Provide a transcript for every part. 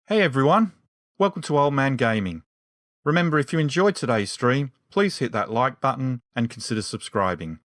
Hey everyone, welcome to Old Man Gaming. Remember, if you enjoyed today's stream, please hit that like button and consider subscribing.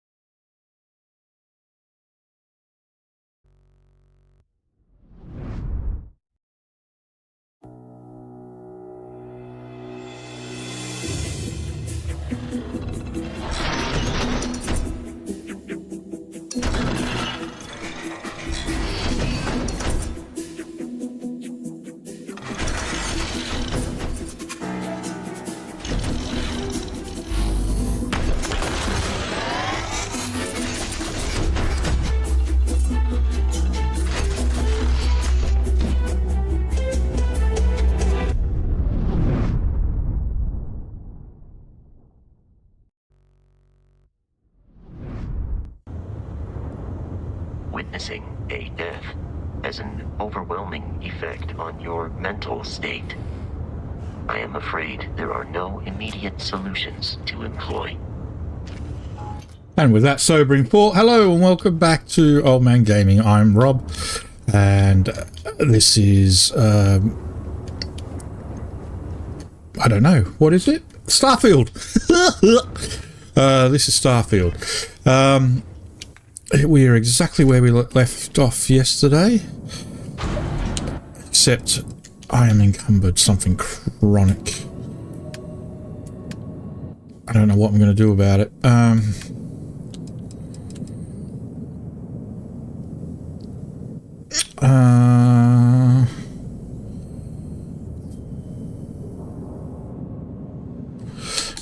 Witnessing a death has an overwhelming effect on your mental state. I am afraid there are no immediate solutions to employ. And with that sobering thought, hello and welcome back to Old Man Gaming. I'm Rob, and this is, I don't know, what is it? Starfield! This is Starfield. We are exactly where we left off yesterday, except I am encumbered something chronic. I don't know what I'm going to do about it.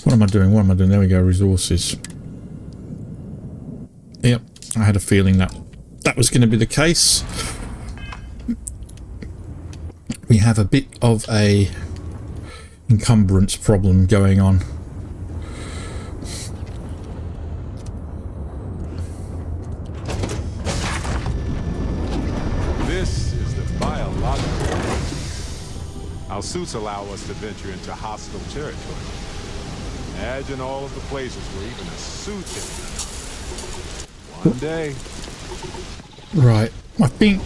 What am I doing? What am I doing? There we go, resources. Yep, I had a feeling that that was going to be the case. We have a bit of a encumbrance problem going on. This is the biological. Our suits allow us to venture into hostile territory. Imagine all of the places where even a suit can be. One day. Right, I think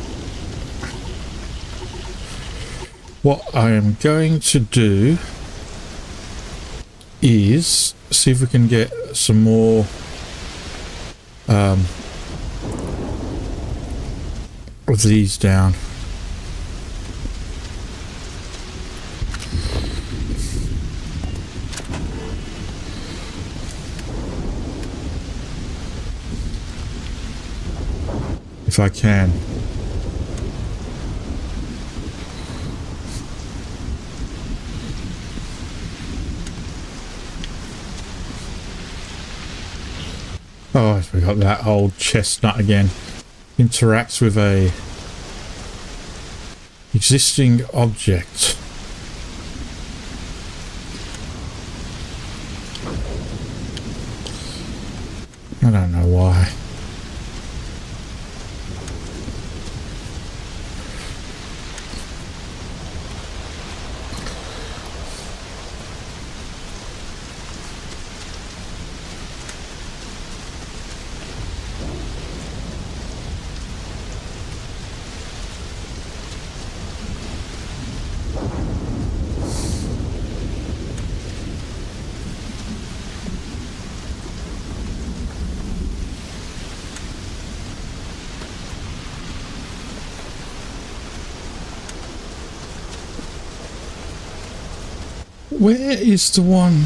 what I am going to do is see if we can get some more of these down. If I can. Oh, we got that old chestnut again. Interacts with a existing object. I don't know why. Where is the one?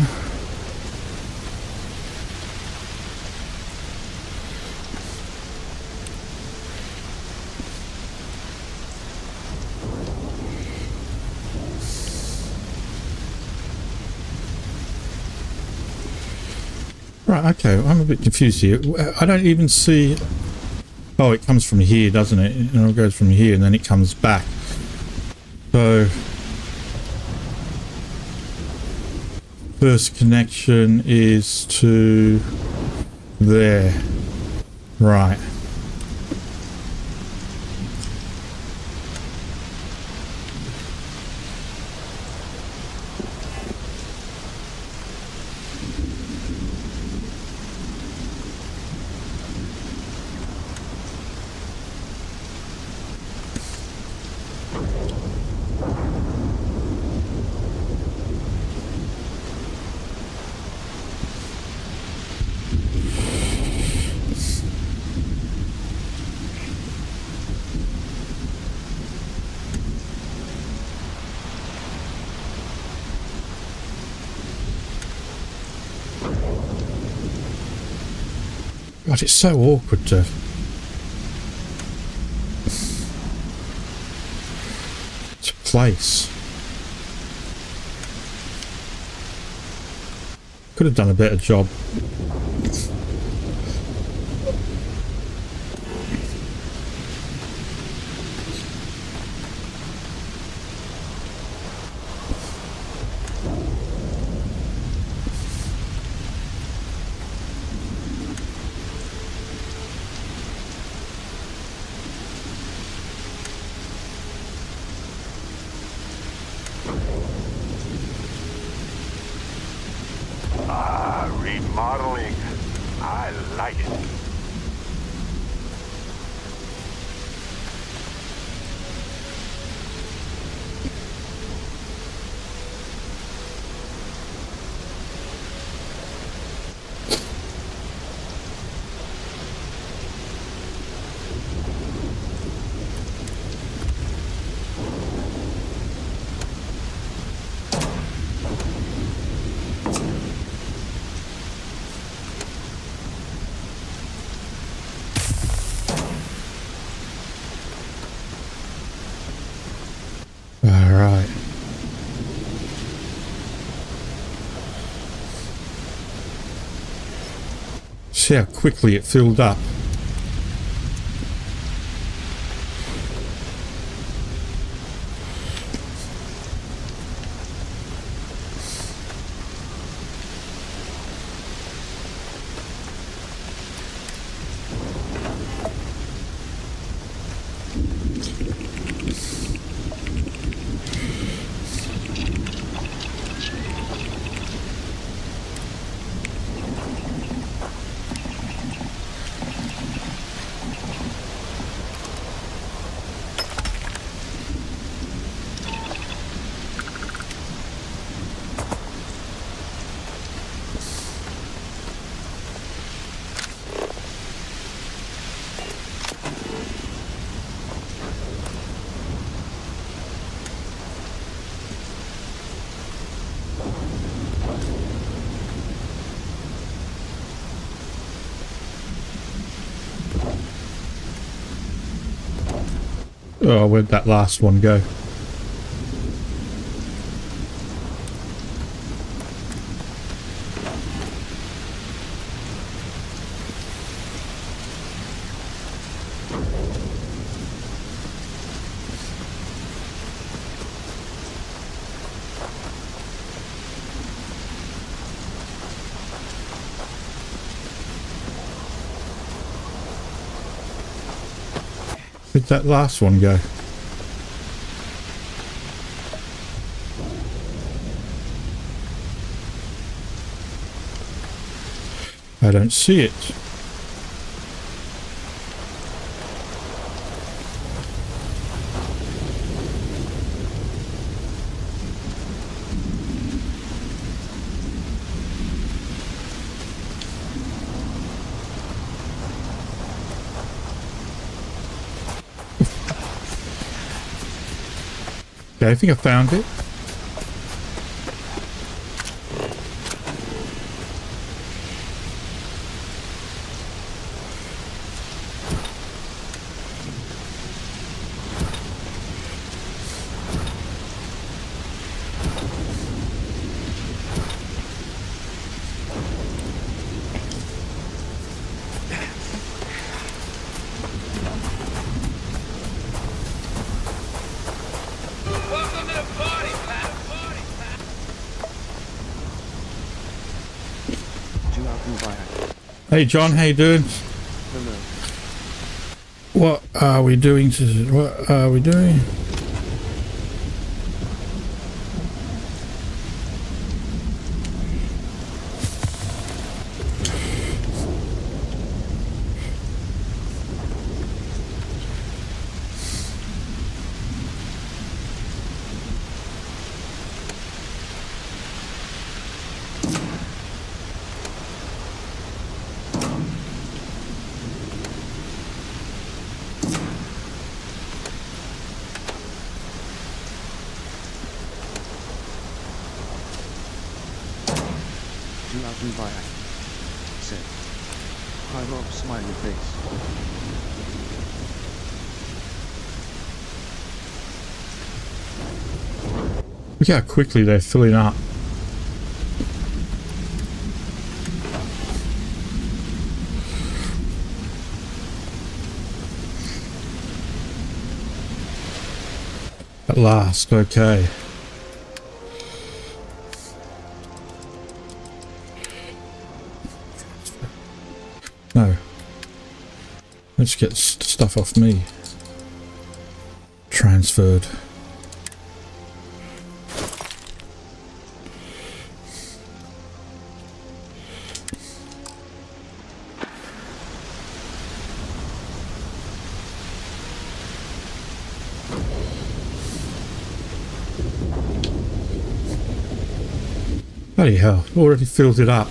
Right, okay, I'm a bit confused here. I don't even see... Oh, it comes from here, doesn't it? It goes from here and then it comes back. So... First connection is to there. Right. God, it's so awkward to... place. Could have done a better job. Remodeling. I like it. Alright. See how quickly it filled up. Oh, where'd that last one go? Where'd that last one go? I don't see it. Okay, I think I found it. Hey John, how you doing? What are we doing? What are we doing? I love smiley face. Look how quickly they're filling up. At last, okay. No. Let's get stuff off me. Transferred. Bloody hell, already filled it up.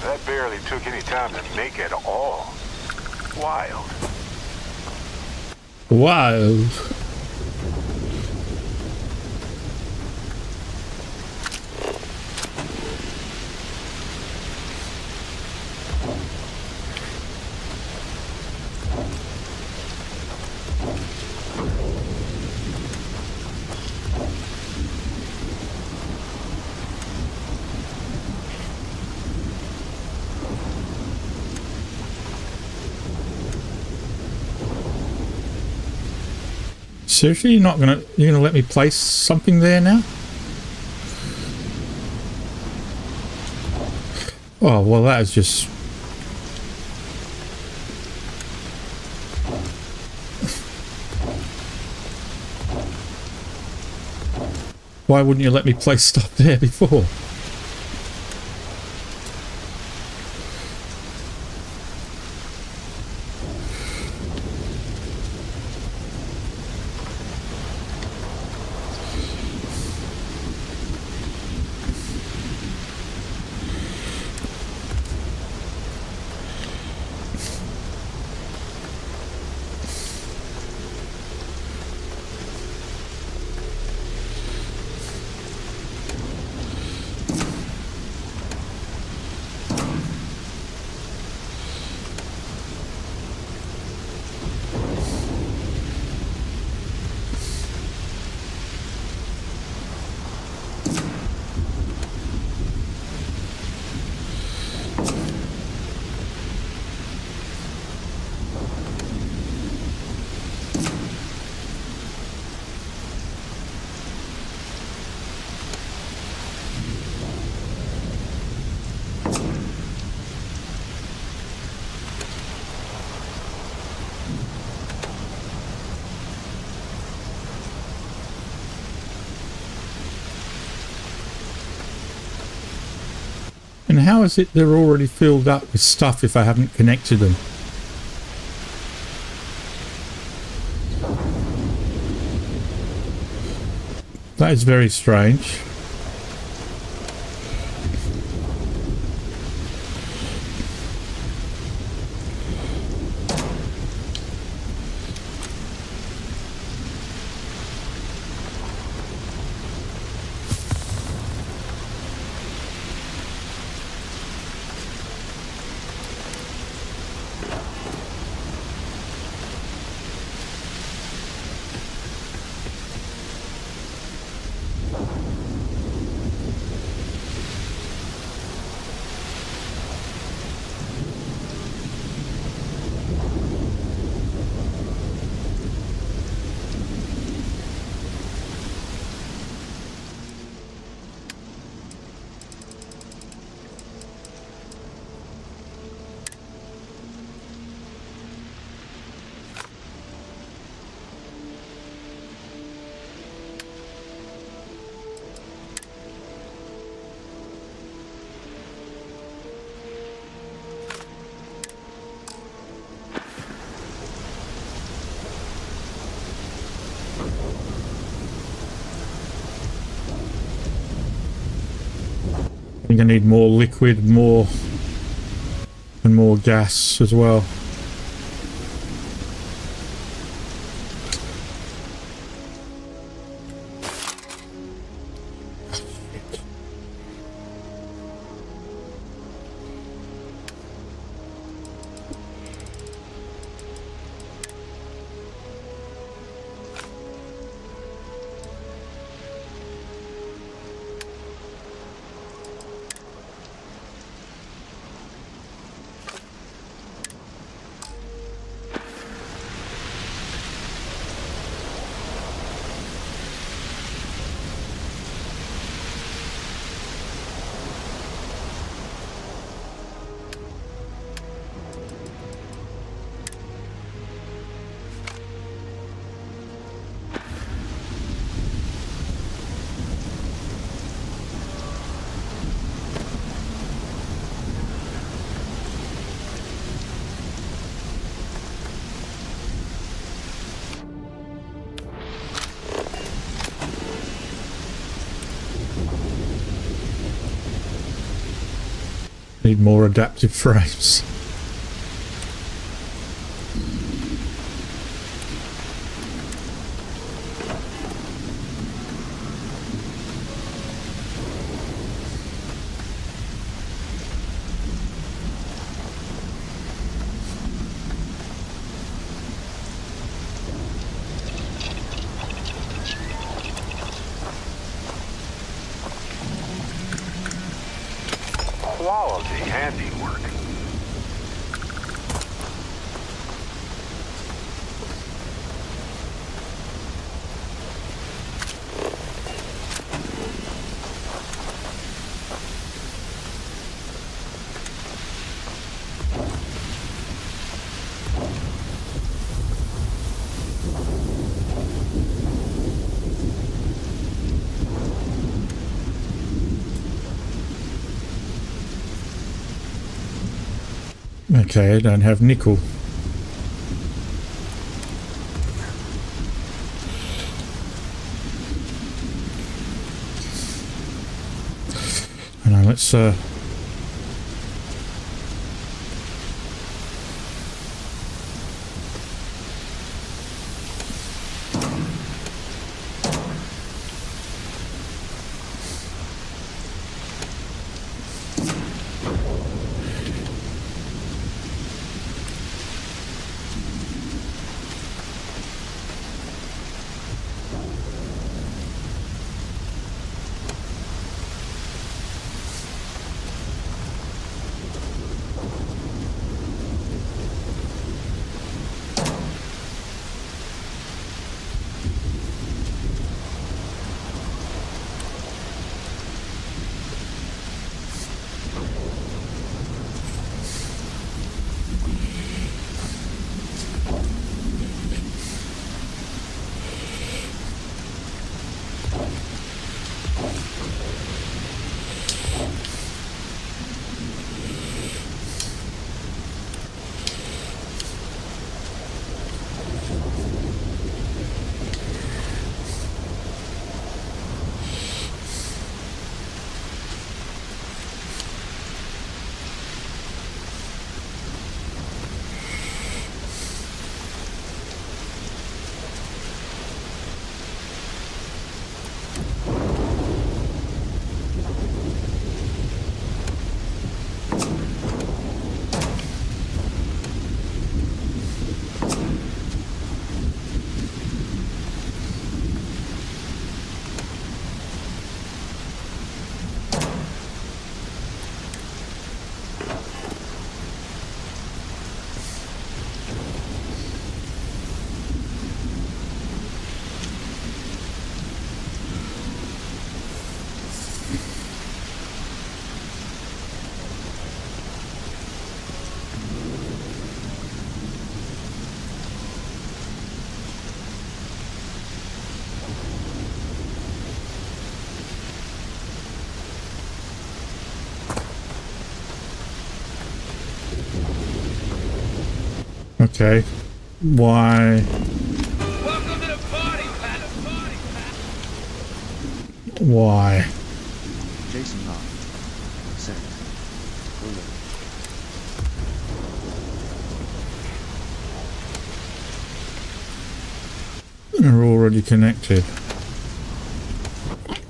That barely took any time to make at all. Wild. Wild. Seriously, you're gonna let me place something there now? Oh well, that is just. Why wouldn't you let me place stuff there before? And how is it they're already filled up with stuff if I haven't connected them? That is very strange. think I need more liquid, and more gas as well. Need more adaptive frames. Quality handiwork. Okay, I don't have nickel. And let's okay. Why? Welcome to the party, Pat. Why? Jason Hahn. They're already connected.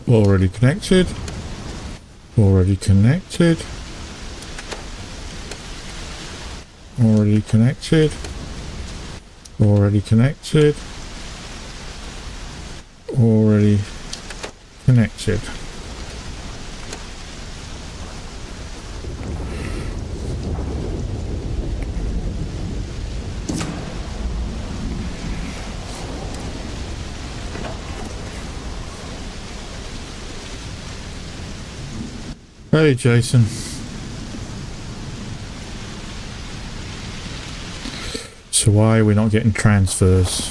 Already connected. Already connected. Already connected. Already connected. Already connected. Hey, Jason. So why are we not getting transfers?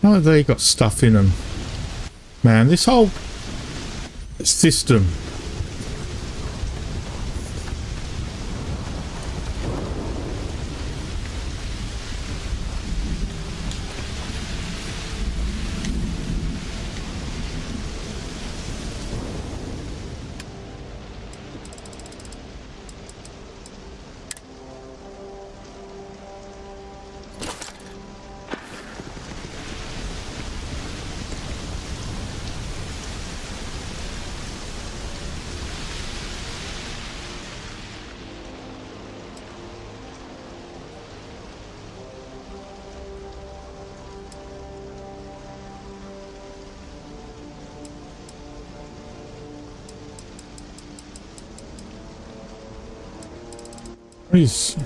Oh, they got stuff in them. Man, this whole system. Please.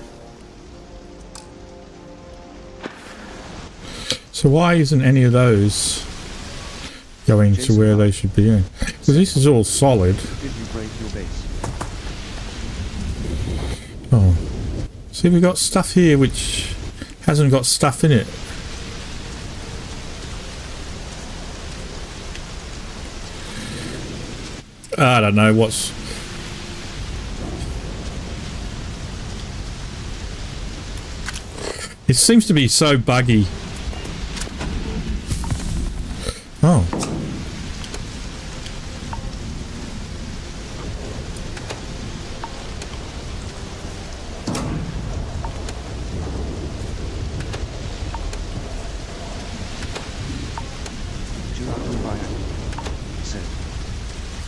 So why isn't any of those going to where they should be in? Because this is all solid. Oh. See, we've got stuff here which hasn't got stuff in it. I don't know what's... It seems to be so buggy. Oh.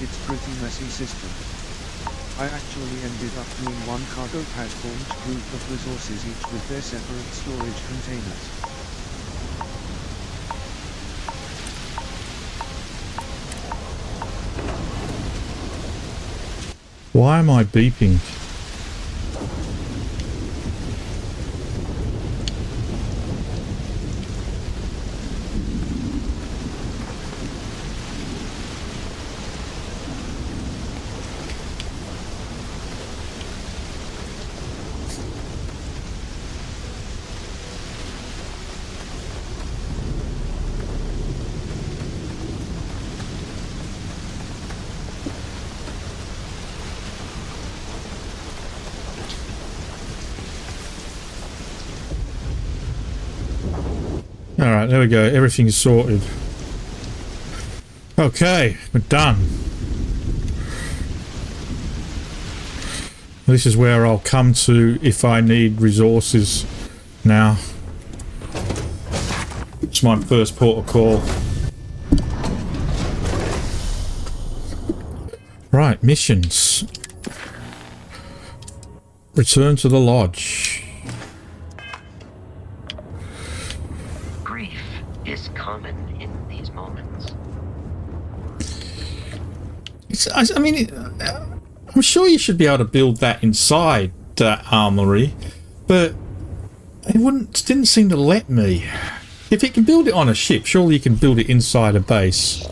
It's pretty messy system. I actually ended up doing one cargo pad formed group of resources each with their separate storage containers. Why am I beeping? Alright, there we go. Everything's sorted. Okay, we're done. This is where I'll come to if I need resources now. It's my first port of call. Right, missions. Return to the lodge. Grief is common in these moments. I mean, I'm sure you should be able to build that inside that armory, but it didn't seem to let me. If you can build it on a ship, surely you can build it inside a base.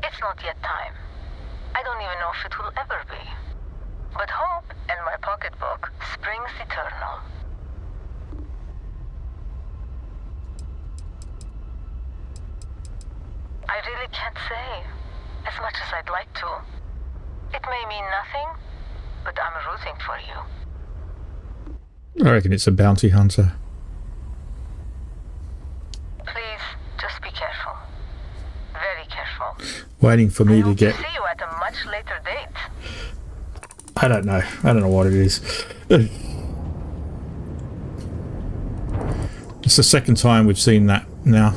It's not yet time. I don't even know if it will ever be. But hope and my pocketbook springs eternal. I really can't say, as much as I'd like to. It may mean nothing, but I'm rooting for you. I reckon it's a bounty hunter. Please, just be careful. Very careful. Waiting for me I to hope get... to see you at a much later date. I don't know. I don't know what it is. It's the second time we've seen that now.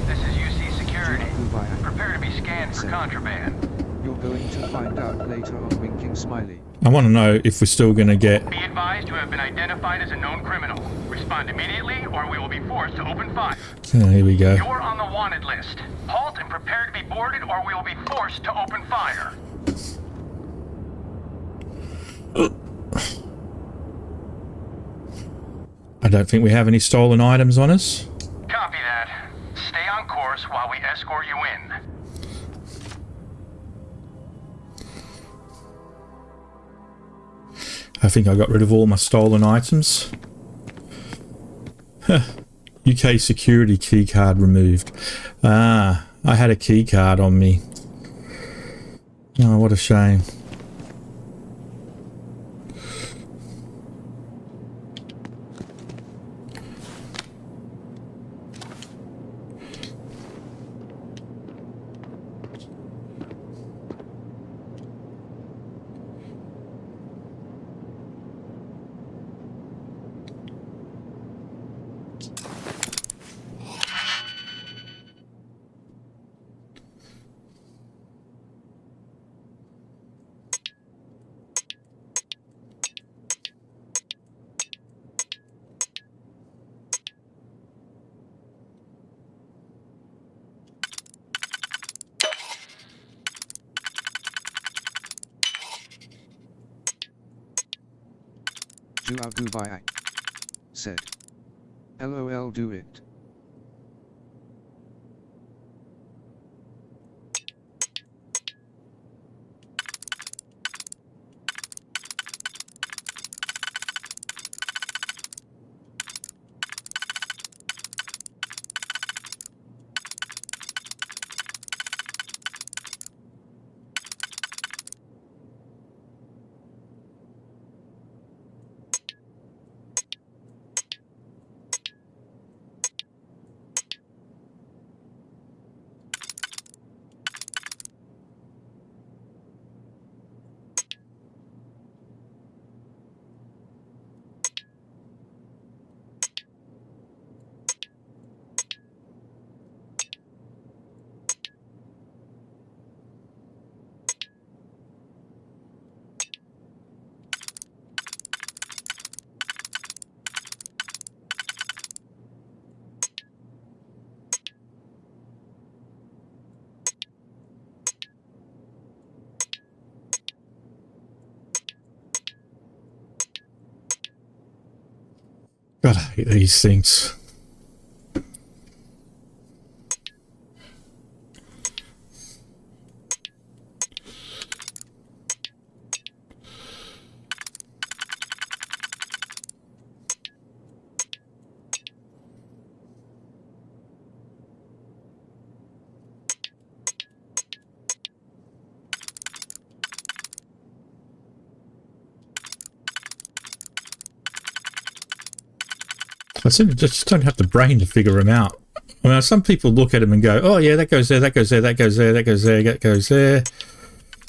This is UC Security. Prepare to be scanned for contraband. You're going to find out later on winking smiley. I want to know if we're still going to get... Be advised you have been identified as a known criminal. Respond immediately or we will be forced to open fire. Oh, here we go. You're on the wanted list. Halt and prepare to be boarded or we will be forced to open fire. I don't think we have any stolen items on us. Copy that. Stay on course while we escort you in. I think I got rid of all my stolen items. UK security keycard removed. Ah, I had a keycard on me. Oh, what a shame. Duagubai said. LOL, do it. God, I hate these things. I simply just don't have the brain to figure them out. I mean, some people look at them and go, oh yeah, that goes there, that goes there, that goes there, that goes there, that goes there.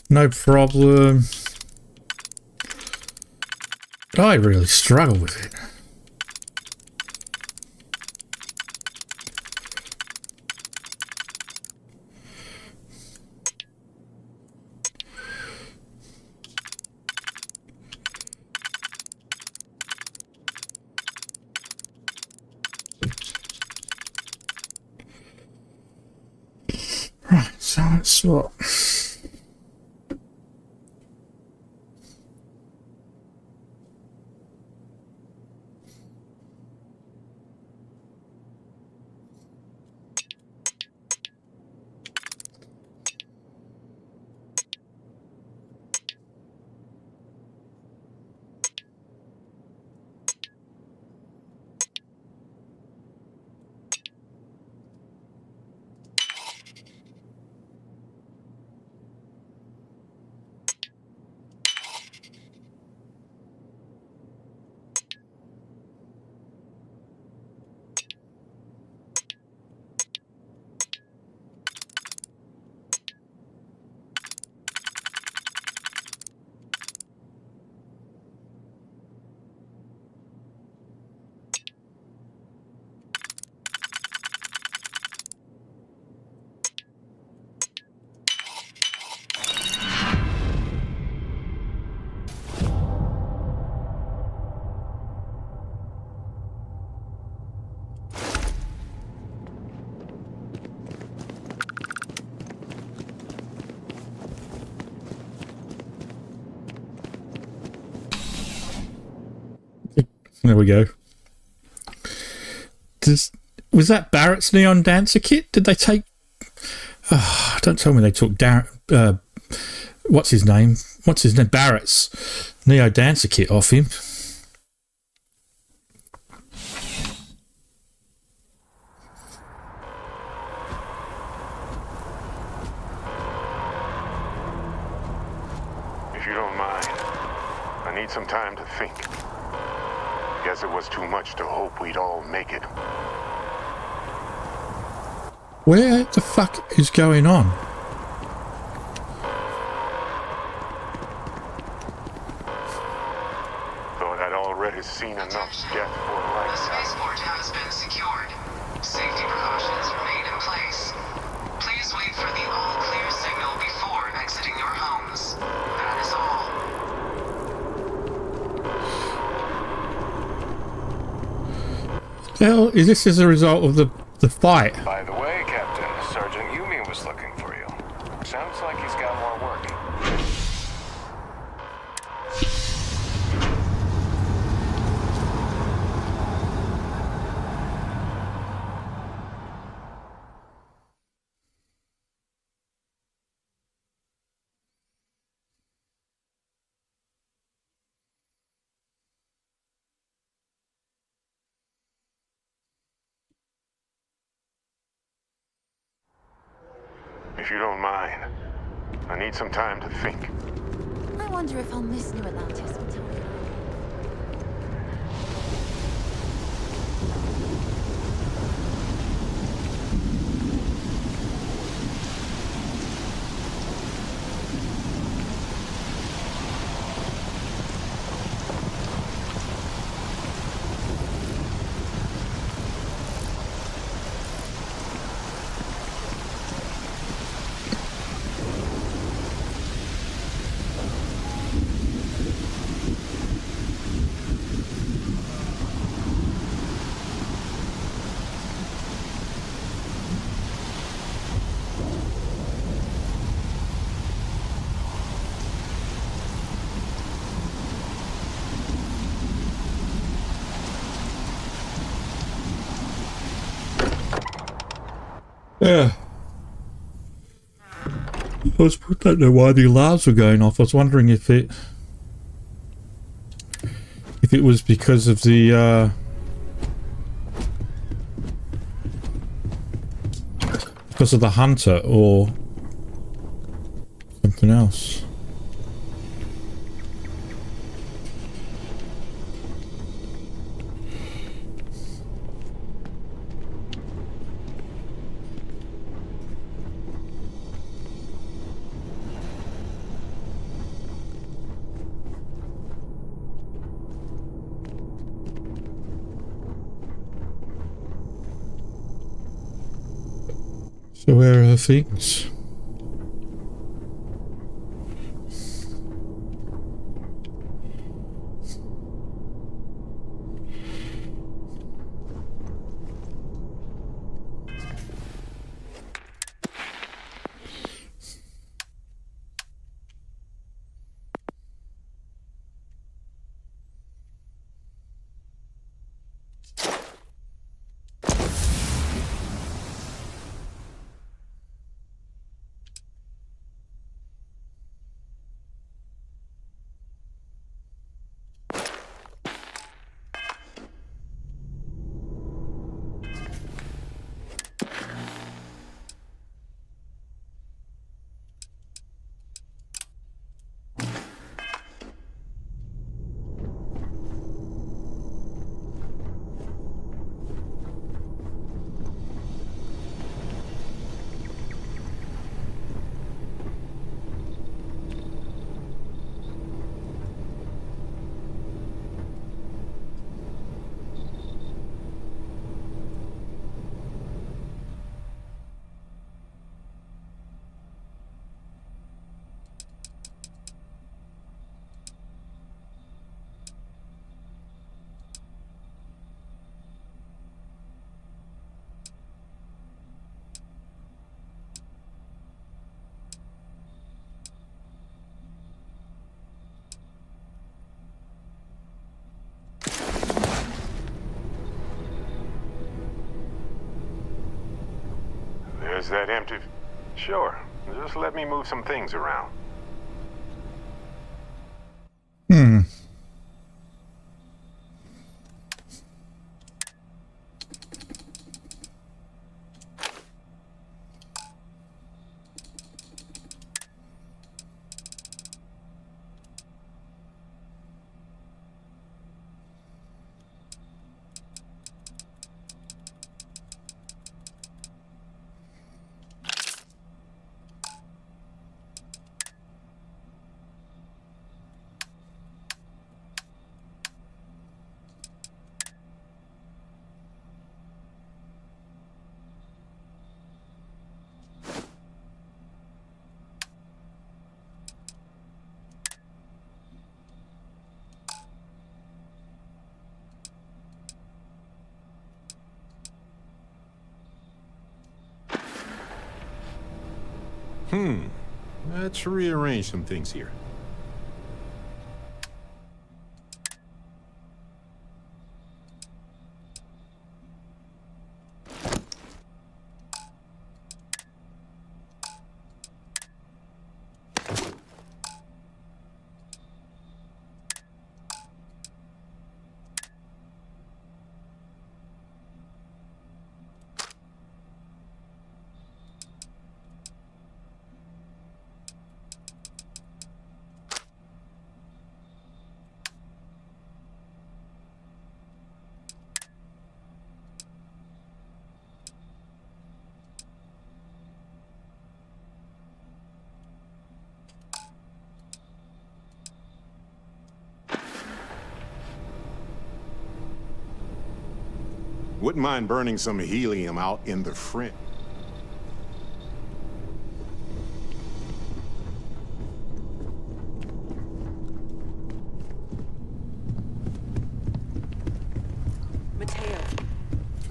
No problem. But I really struggle with it. Right, so let's what? There we go. Was that Barrett's Neon Dancer kit? Did they take... Oh, don't tell me they took what's his name? Barrett's Neo Dancer kit off him. If you don't mind, I need some time to think. Guess it was too much to hope we'd all make it. Where the fuck is going on? Thought I'd already seen enough death for a The lifetime. spaceport has been secured. Safety precautions remain in place. Please wait for the all-clear signal before exiting your homes. That is all. The hell is this as a result of the fight? By the way, Captain, Sergeant Yumi was looking for you. Sounds like he's got more work. If you don't mind, I need some time to think. I wonder if I'll miss New Atlantis until we arrive. Yeah. I don't know why the alarms were going off. I was wondering if it was because of the hunter or something else. So where are her things? Is that empty? Sure. Just let me move some things around. Let's rearrange some things here. Wouldn't mind burning some helium out in the front. Mateo,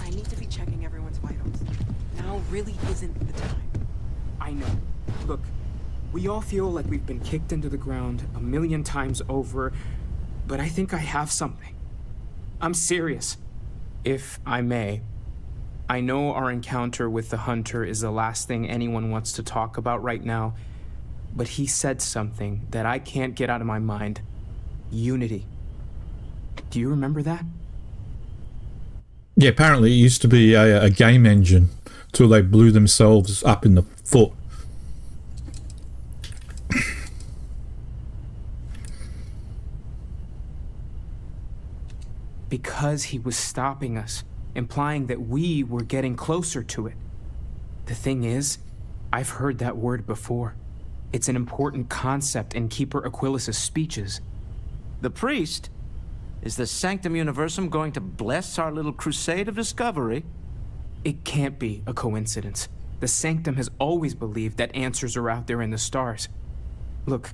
I need to be checking everyone's vitals. Now really isn't the time. I know. Look, we all feel like we've been kicked into the ground a million times over, but I think I have something. I'm serious. If I may. I know our encounter with the Hunter is the last thing anyone wants to talk about right now, but he said something that I can't get out of my mind. Unity. Do you remember that? Yeah, apparently it used to be a game engine till they blew themselves up in the foot. Because he was stopping us, implying that we were getting closer to it. The thing is, I've heard that word before. It's an important concept in Keeper Aquilas' speeches. The priest? Is the Sanctum Universum going to bless our little crusade of discovery? It can't be a coincidence. The Sanctum has always believed that answers are out there in the stars. Look,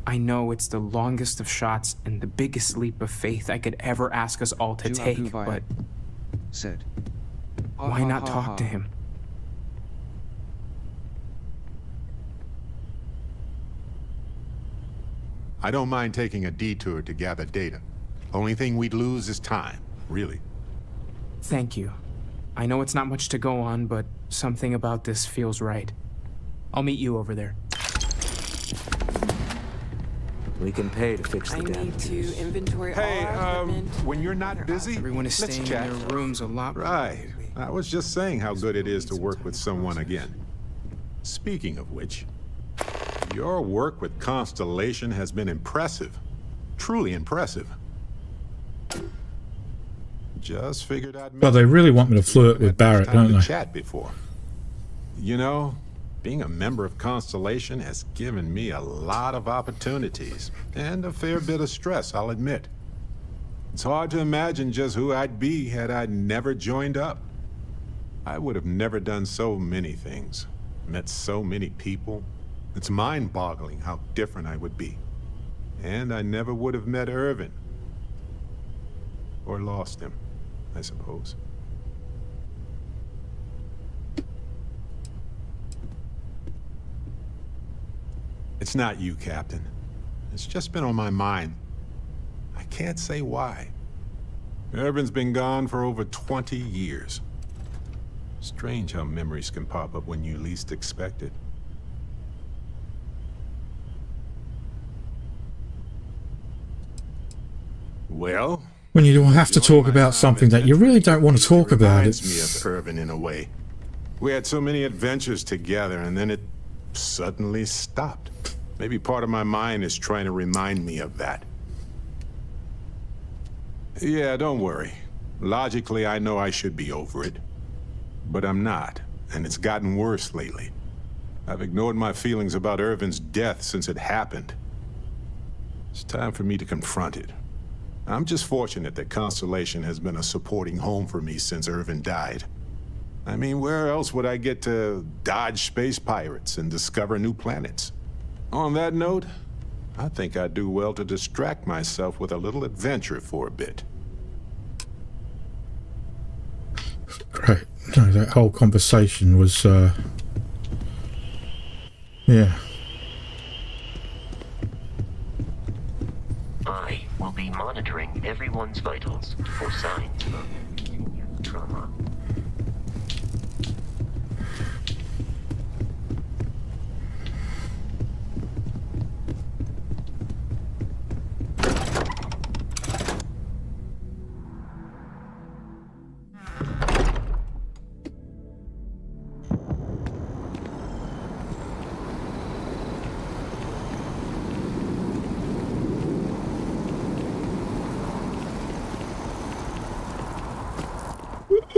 I know it's the longest of shots and the biggest leap of faith I could ever ask us all to take, but said, why not talk to him? I don't mind taking a detour to gather data. Only thing we'd lose is time, really. Thank you. I know it's not much to go on, but something about this feels right. I'll meet you over there. We can pay to fix the I need damages. to inventory Hey, all our equipment. when you're not busy, Everyone is let's staying chat. in their rooms a lot. Right. I was just saying how good it is to work with someone again. Speaking of which, your work with Constellation has been impressive. Truly impressive. Just figured I'd But they really want me to flirt with Barrett, don't they? chat before. You know, being a member of Constellation has given me a lot of opportunities and a fair bit of stress, I'll admit. It's hard to imagine just who I'd be had I never joined up. I would have never done so many things, met so many people. It's mind-boggling how different I would be. And I never would have met Irvin. Or lost him, I suppose. It's not you, Captain. It's just been on my mind. I can't say why. Irvin's been gone for over 20 years. Strange how memories can pop up when you least expect it. Well, When you have to talk about something that you really don't want to talk about, reminds me it's... of Irvin in a way. We had so many adventures together, and then it suddenly stopped. Maybe part of my mind is trying to remind me of that. Yeah, don't worry. Logically, I know I should be over it. But I'm not, and it's gotten worse lately. I've ignored my feelings about Irvin's death since it happened. It's time for me to confront it. I'm just fortunate that Constellation has been a supporting home for me since Irvin died. I mean, where else would I get to dodge space pirates and discover new planets? On that note, I think I'd do well to distract myself with a little adventure for a bit. Great. No, that whole conversation was, yeah. I will be monitoring everyone's vitals for signs of continued trauma.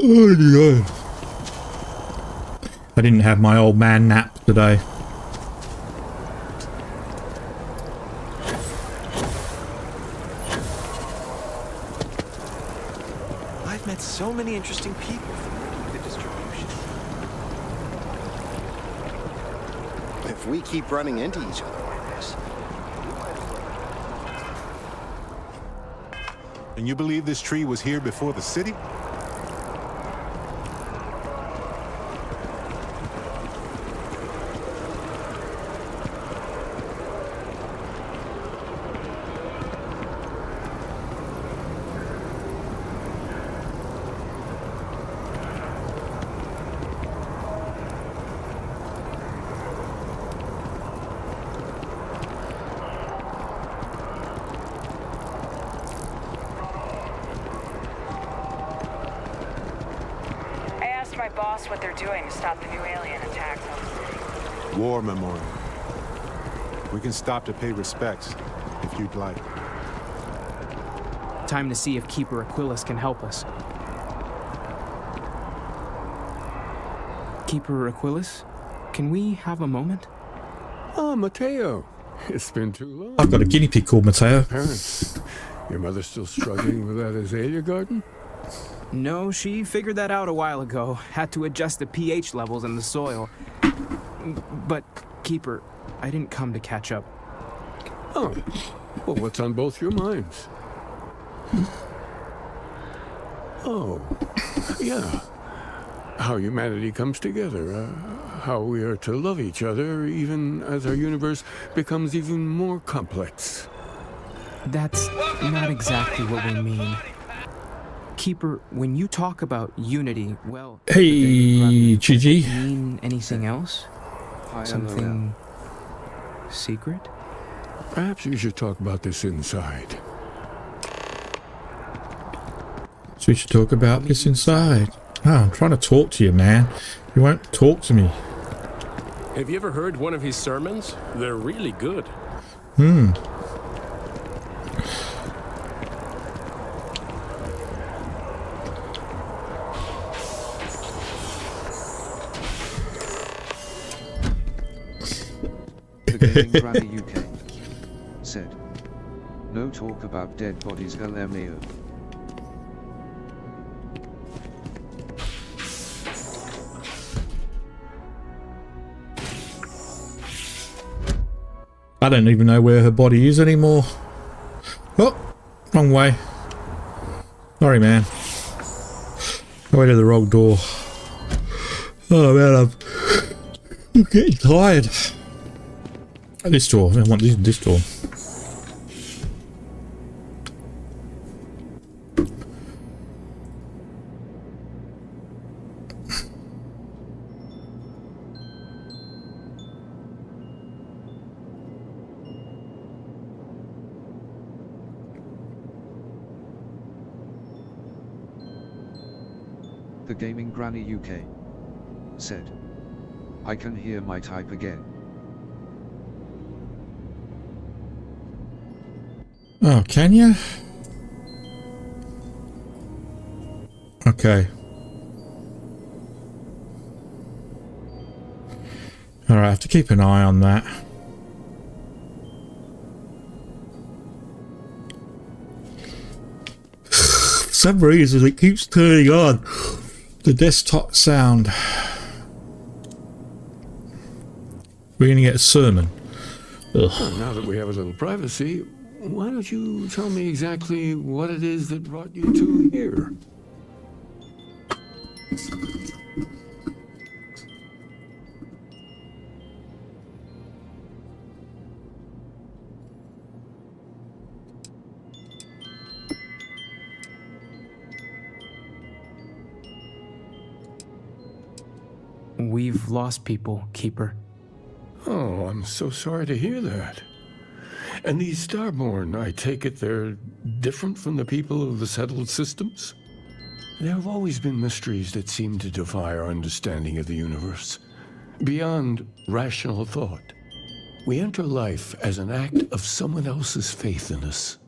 Oh, yeah. I didn't have my old man nap today. I've met so many interesting people from working the distribution. If we keep running into each other like this. And you believe this tree was here before the city? my boss what they're doing to stop the new alien attacks on the city. War memorial. We can stop to pay respects, if you'd like. Time to see if Keeper Aquilus can help us. Keeper Aquilus, can we have a moment? Oh, Mateo. It's been too long. I've got a guinea pig called Mateo. Parents, your mother still struggling with that azalea garden? No, she figured that out a while ago. Had to adjust the pH levels in the soil. But, Keeper, I didn't come to catch up. Oh, well, what's on both your minds? Oh, yeah. How humanity comes together. How we are to love each other even as our universe becomes even more complex. That's not exactly what we mean. Keeper, when you talk about unity, well... Hey, Gigi. Mean anything else? Something secret? Perhaps we should talk about this inside. So we should talk about this inside. Oh, I'm trying to talk to you, man. You won't talk to me. Have you ever heard one of his sermons? They're really good. The Gaming Granny UK said, "No talk about dead bodies, LMAO." I don't even know where her body is anymore. Oh, wrong way. Sorry, man. I went to the wrong door. Oh, man, I'm getting tired. This door. I want this door. The Gaming Granny UK said, "I can hear my type again." Oh, can you? Okay. Alright, I have to keep an eye on that. For some reason it keeps turning on the desktop sound. We're going to get a sermon. Ugh. Well, now that we have a little privacy, why don't you tell me exactly what it is that brought you to here? We've lost people, Keeper. Oh, I'm so sorry to hear that. And these Starborn, I take it they're different from the people of the settled systems? There have always been mysteries that seem to defy our understanding of the universe. Beyond rational thought, we enter life as an act of someone else's faith in us.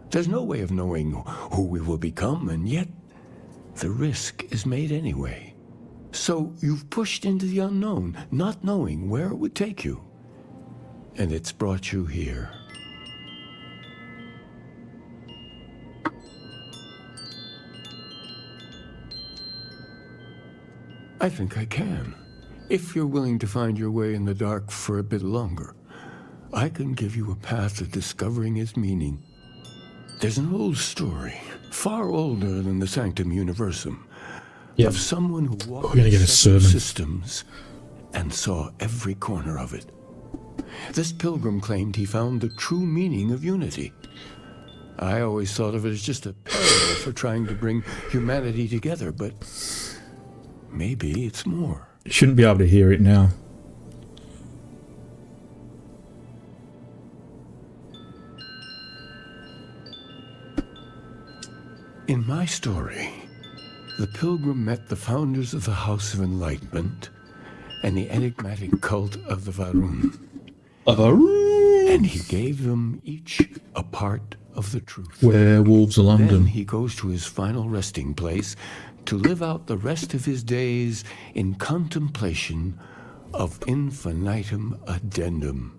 There's no way of knowing who we will become, and yet the risk is made anyway. So you've pushed into the unknown, not knowing where it would take you. And it's brought you here. I think I can. If you're willing to find your way in the dark for a bit longer, I can give you a path to discovering its meaning. There's an old story, far older than the Sanctum Universum, of someone who walked systems and saw every corner of it. This pilgrim claimed he found the true meaning of unity. I always thought of it as just a parallel for trying to bring humanity together, but maybe it's more. You shouldn't be able to hear it now. In my story, the pilgrim met the founders of the House of Enlightenment and the enigmatic cult of the Varun. And he gave them each a part of the truth. Werewolves of London. Then he goes to his final resting place to live out the rest of his days in contemplation of infinitum addendum,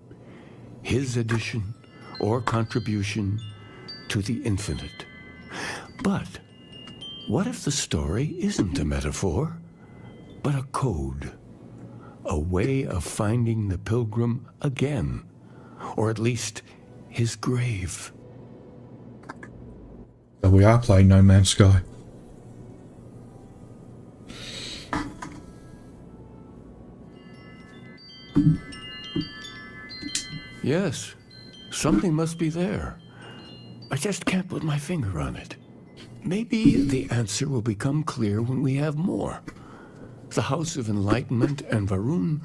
his addition or contribution to the infinite. But what if the story isn't a metaphor, but a code? A way of finding the pilgrim again, or at least his grave. So we are playing No Man's Sky. Yes, something must be there. I just can't put my finger on it. Maybe the answer will become clear when we have more. The House of Enlightenment and Varun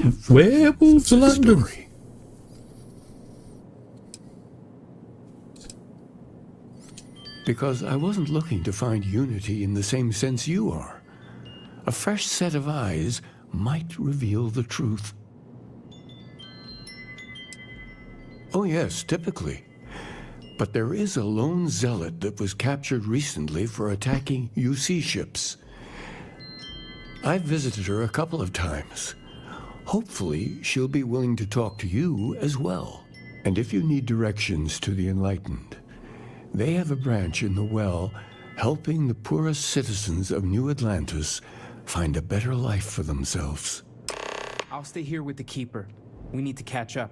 have Werewolves of London. Story. Because I wasn't looking to find unity in the same sense you are. A fresh set of eyes might reveal the truth. Oh yes, typically. But there is a lone zealot that was captured recently for attacking UC ships. I've visited her a couple of times. Hopefully, she'll be willing to talk to you as well. And if you need directions to the Enlightened, they have a branch in the Well helping the poorest citizens of New Atlantis find a better life for themselves. I'll stay here with the Keeper. We need to catch up.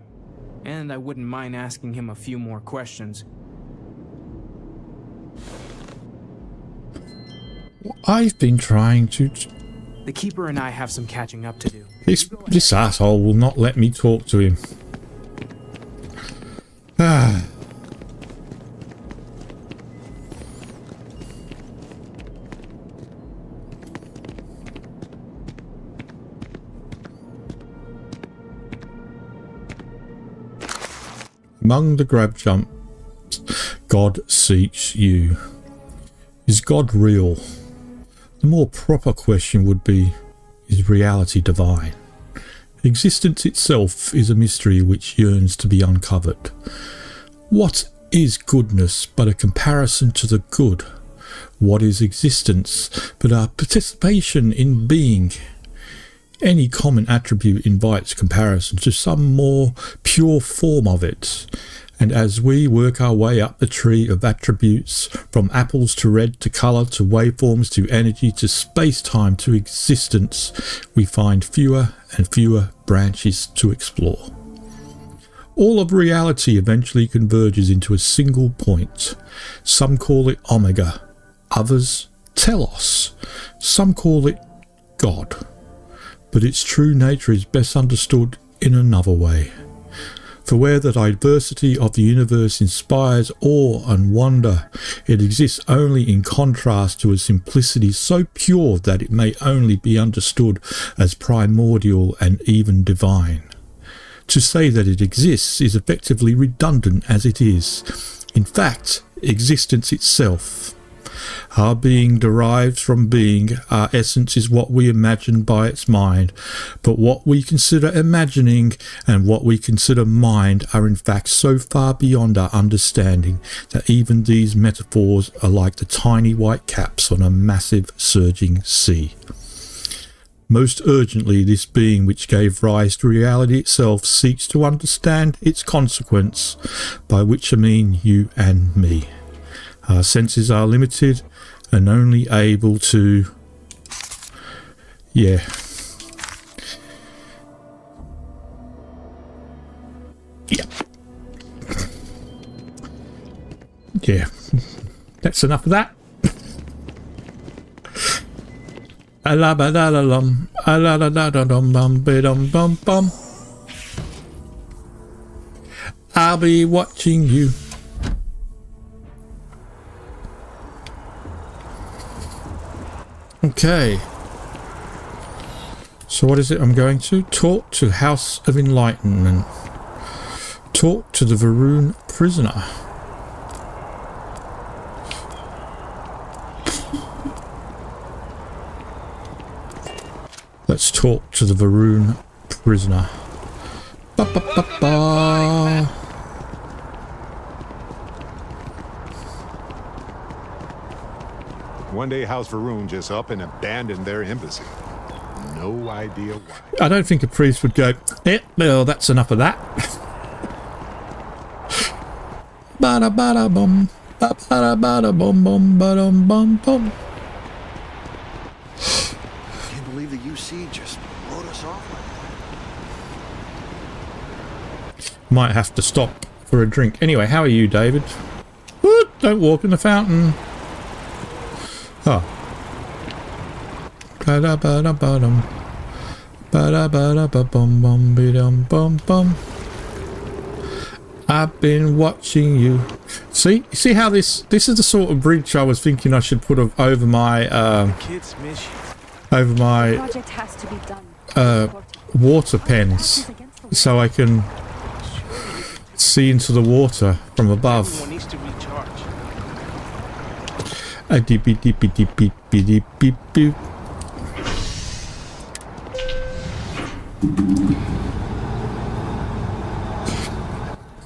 And I wouldn't mind asking him a few more questions. I've been trying to... The Keeper and I have some catching up to do. This asshole will not let me talk to him. Ah. Among the grab jumps, God seeks you. Is God real? The more proper question would be, is reality divine? Existence itself is a mystery which yearns to be uncovered. What is goodness but a comparison to the good? What is existence but our participation in being? Any common attribute invites comparison to some more pure form of it. And as we work our way up the tree of attributes, from apples to red to colour to waveforms to energy to space-time to existence, we find fewer and fewer branches to explore. All of reality eventually converges into a single point. Some call it Omega, others telos, some call it God. But its true nature is best understood in another way. For where the diversity of the universe inspires awe and wonder, it exists only in contrast to a simplicity so pure that it may only be understood as primordial and even divine. To say that it exists is effectively redundant as it is. In fact, existence itself. Our being derives from being, our essence is what we imagine by its mind, but what we consider imagining and what we consider mind are in fact so far beyond our understanding that even these metaphors are like the tiny white caps on a massive surging sea. Most urgently, this being which gave rise to reality itself seeks to understand its consequence, by which I mean you and me. Our senses are limited and only able to... Yeah. That's enough of that. Alabadalum, aladadadum, I'll be watching you. Okay. So what is it I'm going to? Talk to House of Enlightenment. Talk to the Varun prisoner. Let's talk to the Varun prisoner. Ba, ba, ba, ba. One day House Varun just up and abandoned their embassy. No idea why. I don't think a priest would go, well, that's enough of that. Bada bada bum, bada bada bum bum bum bum bum. Can't believe the UC just wrote us off like that. Might have to stop for a drink. Anyway, how are you, David? What? Don't walk in the fountain. Oh. Bada bada badum. Bada bada ba bum bum bidum bum bum. I've been watching you. See how this is the sort of bridge I was thinking I should put over my water pens, so I can see into the water from above. A deepy deepy deepy deepy deepy.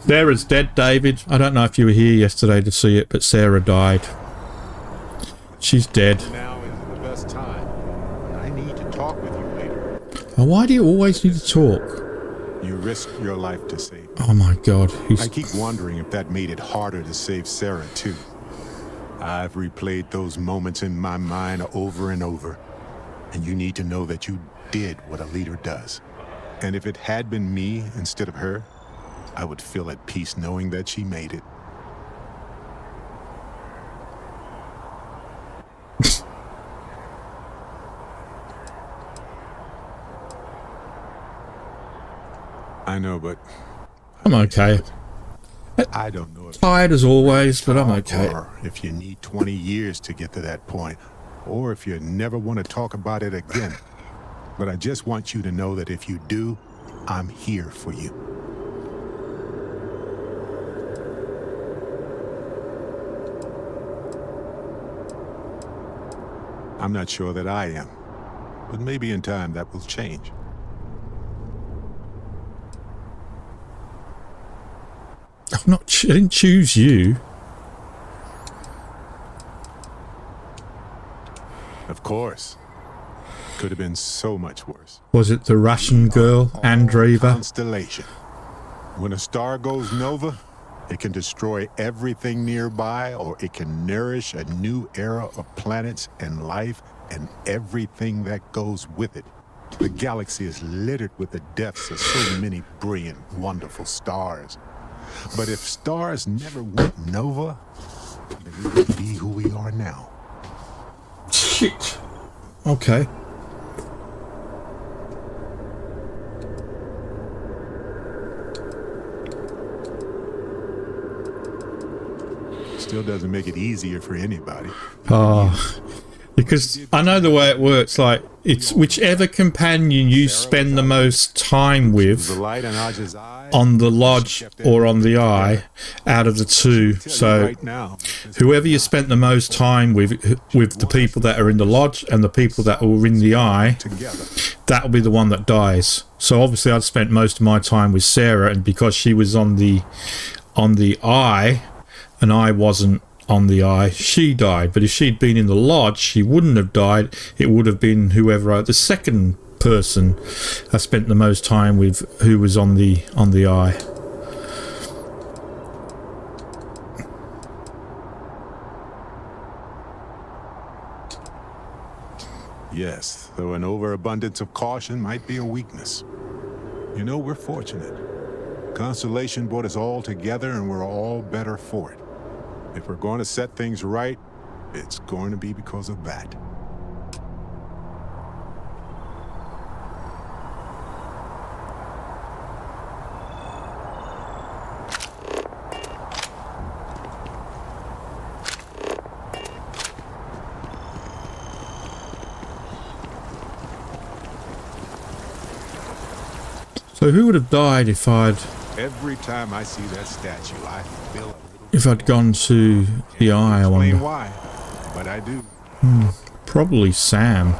Sarah's dead, David. I don't know if you were here yesterday to see it, but Sarah died. She's dead. Now isn't the best time. I need to talk with you later. Oh, why do you always need to talk? You risked your life to save me. Oh my God. I keep wondering if that made it harder to save Sarah too. I've replayed those moments in my mind over and over. And you need to know that you did what a leader does. And if it had been me instead of her, I would feel at peace knowing that she made it. I know, but I'm okay. I don't know if tired as always, but I'm okay. Or if you need 20 years to get to that point, or if you never want to talk about it again. But I just want you to know that if you do, I'm here for you. I'm not sure that I am, but maybe in time that will change. I didn't choose you. Of course. Could have been so much worse. Was it the Russian girl, Andreeva? Constellation. When a star goes nova, it can destroy everything nearby, or it can nourish a new era of planets and life and everything that goes with it. The galaxy is littered with the deaths of so many brilliant, wonderful stars. But if stars never went nova, then we would be who we are now. Shit. Okay. Still doesn't make it easier for anybody. Oh, because I know the way it works. Like, it's whichever companion you spend the most time with on the lodge or on the eye out of the two. So whoever you spent the most time with the people that are in the lodge and the people that are in the eye, that'll be the one that dies. So obviously I'd spent most of my time with Sarah, and because she was on the eye and I wasn't on the eye, she died. But if she'd been in the lodge, she wouldn't have died. It would have been whoever the second person I spent the most time with who was on the eye. Yes, though an overabundance of caution might be a weakness. You know, we're fortunate. Constellation brought us all together, and we're all better for it. If we're going to set things right, it's going to be because of that. So who would have died if Every time I see that statue, I feel if I'd gone to the eye? I wonder. Why, but I do. Probably Sam.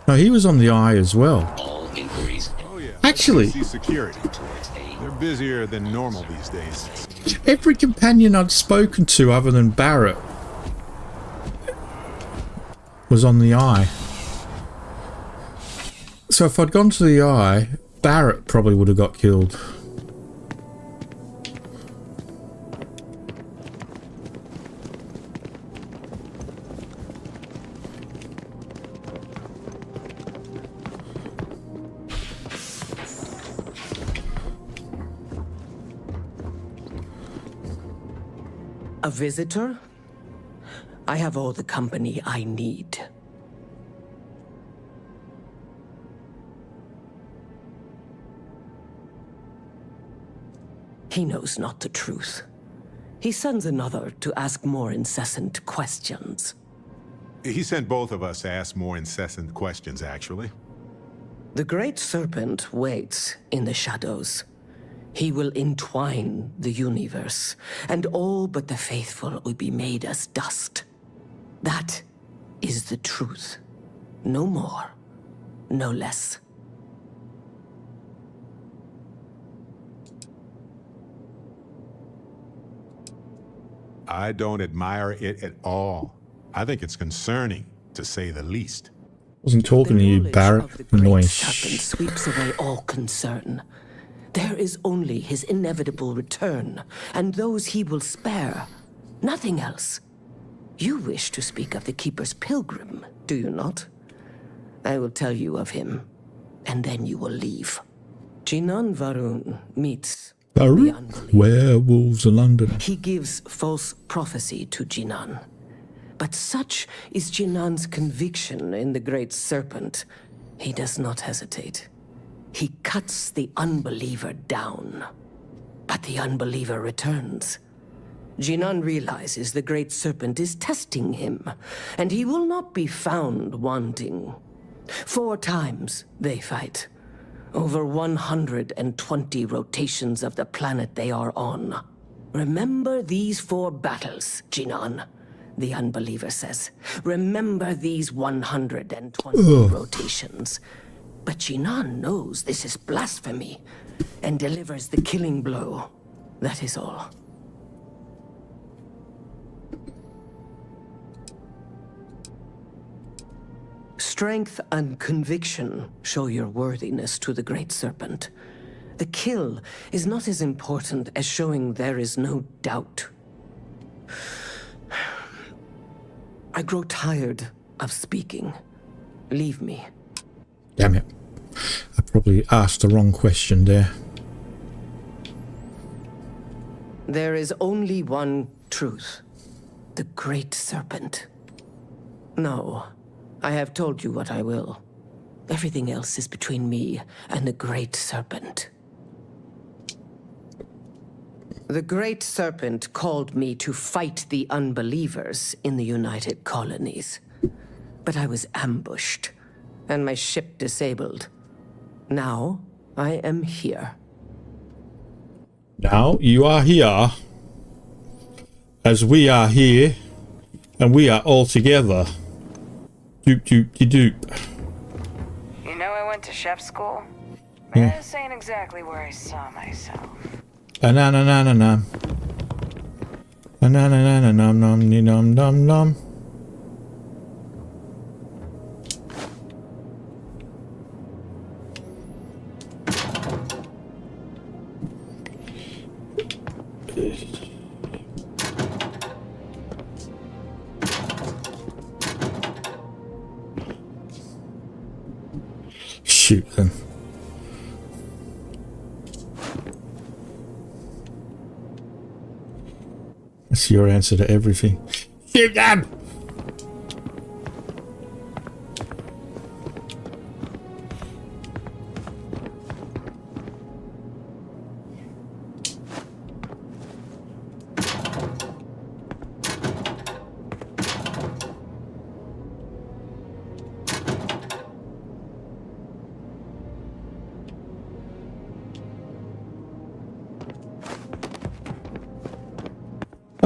No, he was on the eye as well. Oh yeah. Actually, See security. They're busier than normal these days. every companion I'd spoken to other than Barrett was on the eye. So if I'd gone to the eye, Barrett probably would have got killed. A visitor? I have all the company I need. He knows not the truth. He sends another to ask more incessant questions. He sent both of us to ask more incessant questions, actually. The Great Serpent waits in the shadows. He will entwine the universe, and all but the faithful will be made as dust. That is the truth. No more, no less. I don't admire it at all. I think it's concerning, to say the least. Wasn't talking to you, Barrett. Annoying. Serpent sweeps away all concern. There is only his inevitable return, and those he will spare. Nothing else. You wish to speak of the Keeper's Pilgrim, do you not? I will tell you of him, and then you will leave. Jinan Varun meets the unbeliever. Werewolves in London. He gives false prophecy to Jinan. But such is Jinan's conviction in the Great Serpent, he does not hesitate. He cuts the unbeliever down. But the unbeliever returns. Jinan realizes the Great Serpent is testing him, and he will not be found wanting. 4 times they fight. Over 120 rotations of the planet they are on. Remember these 4 battles, Jinan, the unbeliever says. Remember these 120 rotations. But Jinan knows this is blasphemy and delivers the killing blow. That is all. Strength and conviction show your worthiness to the Great Serpent. The kill is not as important as showing there is no doubt. I grow tired of speaking. Leave me. Damn it. I probably asked the wrong question there. There is only one truth. The Great Serpent. No, I have told you what I will. Everything else is between me and the Great Serpent. The Great Serpent called me to fight the unbelievers in the United Colonies. But I was ambushed, and my ship disabled. Now, I am here. Now you are here, as we are here, and we are all together. Doop doop de doop. You know, I went to chef school. Yeah. This ain't exactly where I saw myself. Na na na na na na. Na na na na na nom nom nom nom. Shoot them. That's your answer to everything. Shoot them!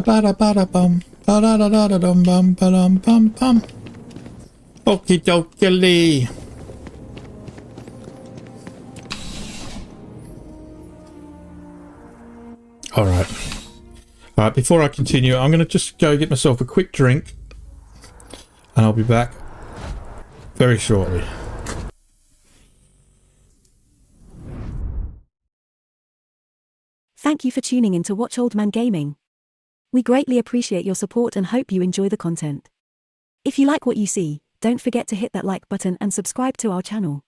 Ba-da-ba-da-bum, ba-da-da-da-da-dum, bum, ba-dum, bum, bum. Okie dokie. All right. All right, before I continue, I'm going to just go get myself a quick drink, and I'll be back very shortly. Thank you for tuning in to Watch Old Man Gaming. We greatly appreciate your support and hope you enjoy the content. If you like what you see, don't forget to hit that like button and subscribe to our channel.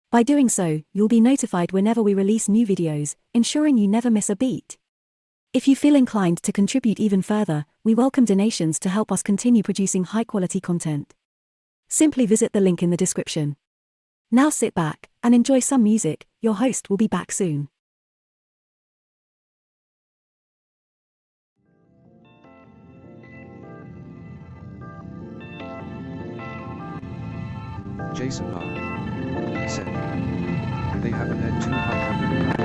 By doing so, you'll be notified whenever we release new videos, ensuring you never miss a beat. If you feel inclined to contribute even further, we welcome donations to help us continue producing high-quality content. Simply visit the link in the description. Now sit back and enjoy some music. Your host will be back soon. Jason R. said, they have a net 200.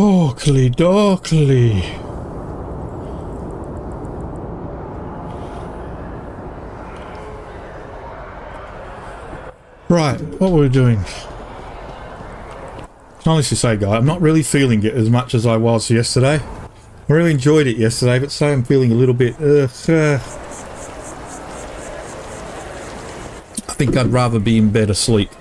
Oakley dokley. Right, what were we doing? Honestly say, guy, I'm not really feeling it as much as I was yesterday. I really enjoyed it yesterday, but today I'm feeling a little bit... I think I'd rather be in bed asleep.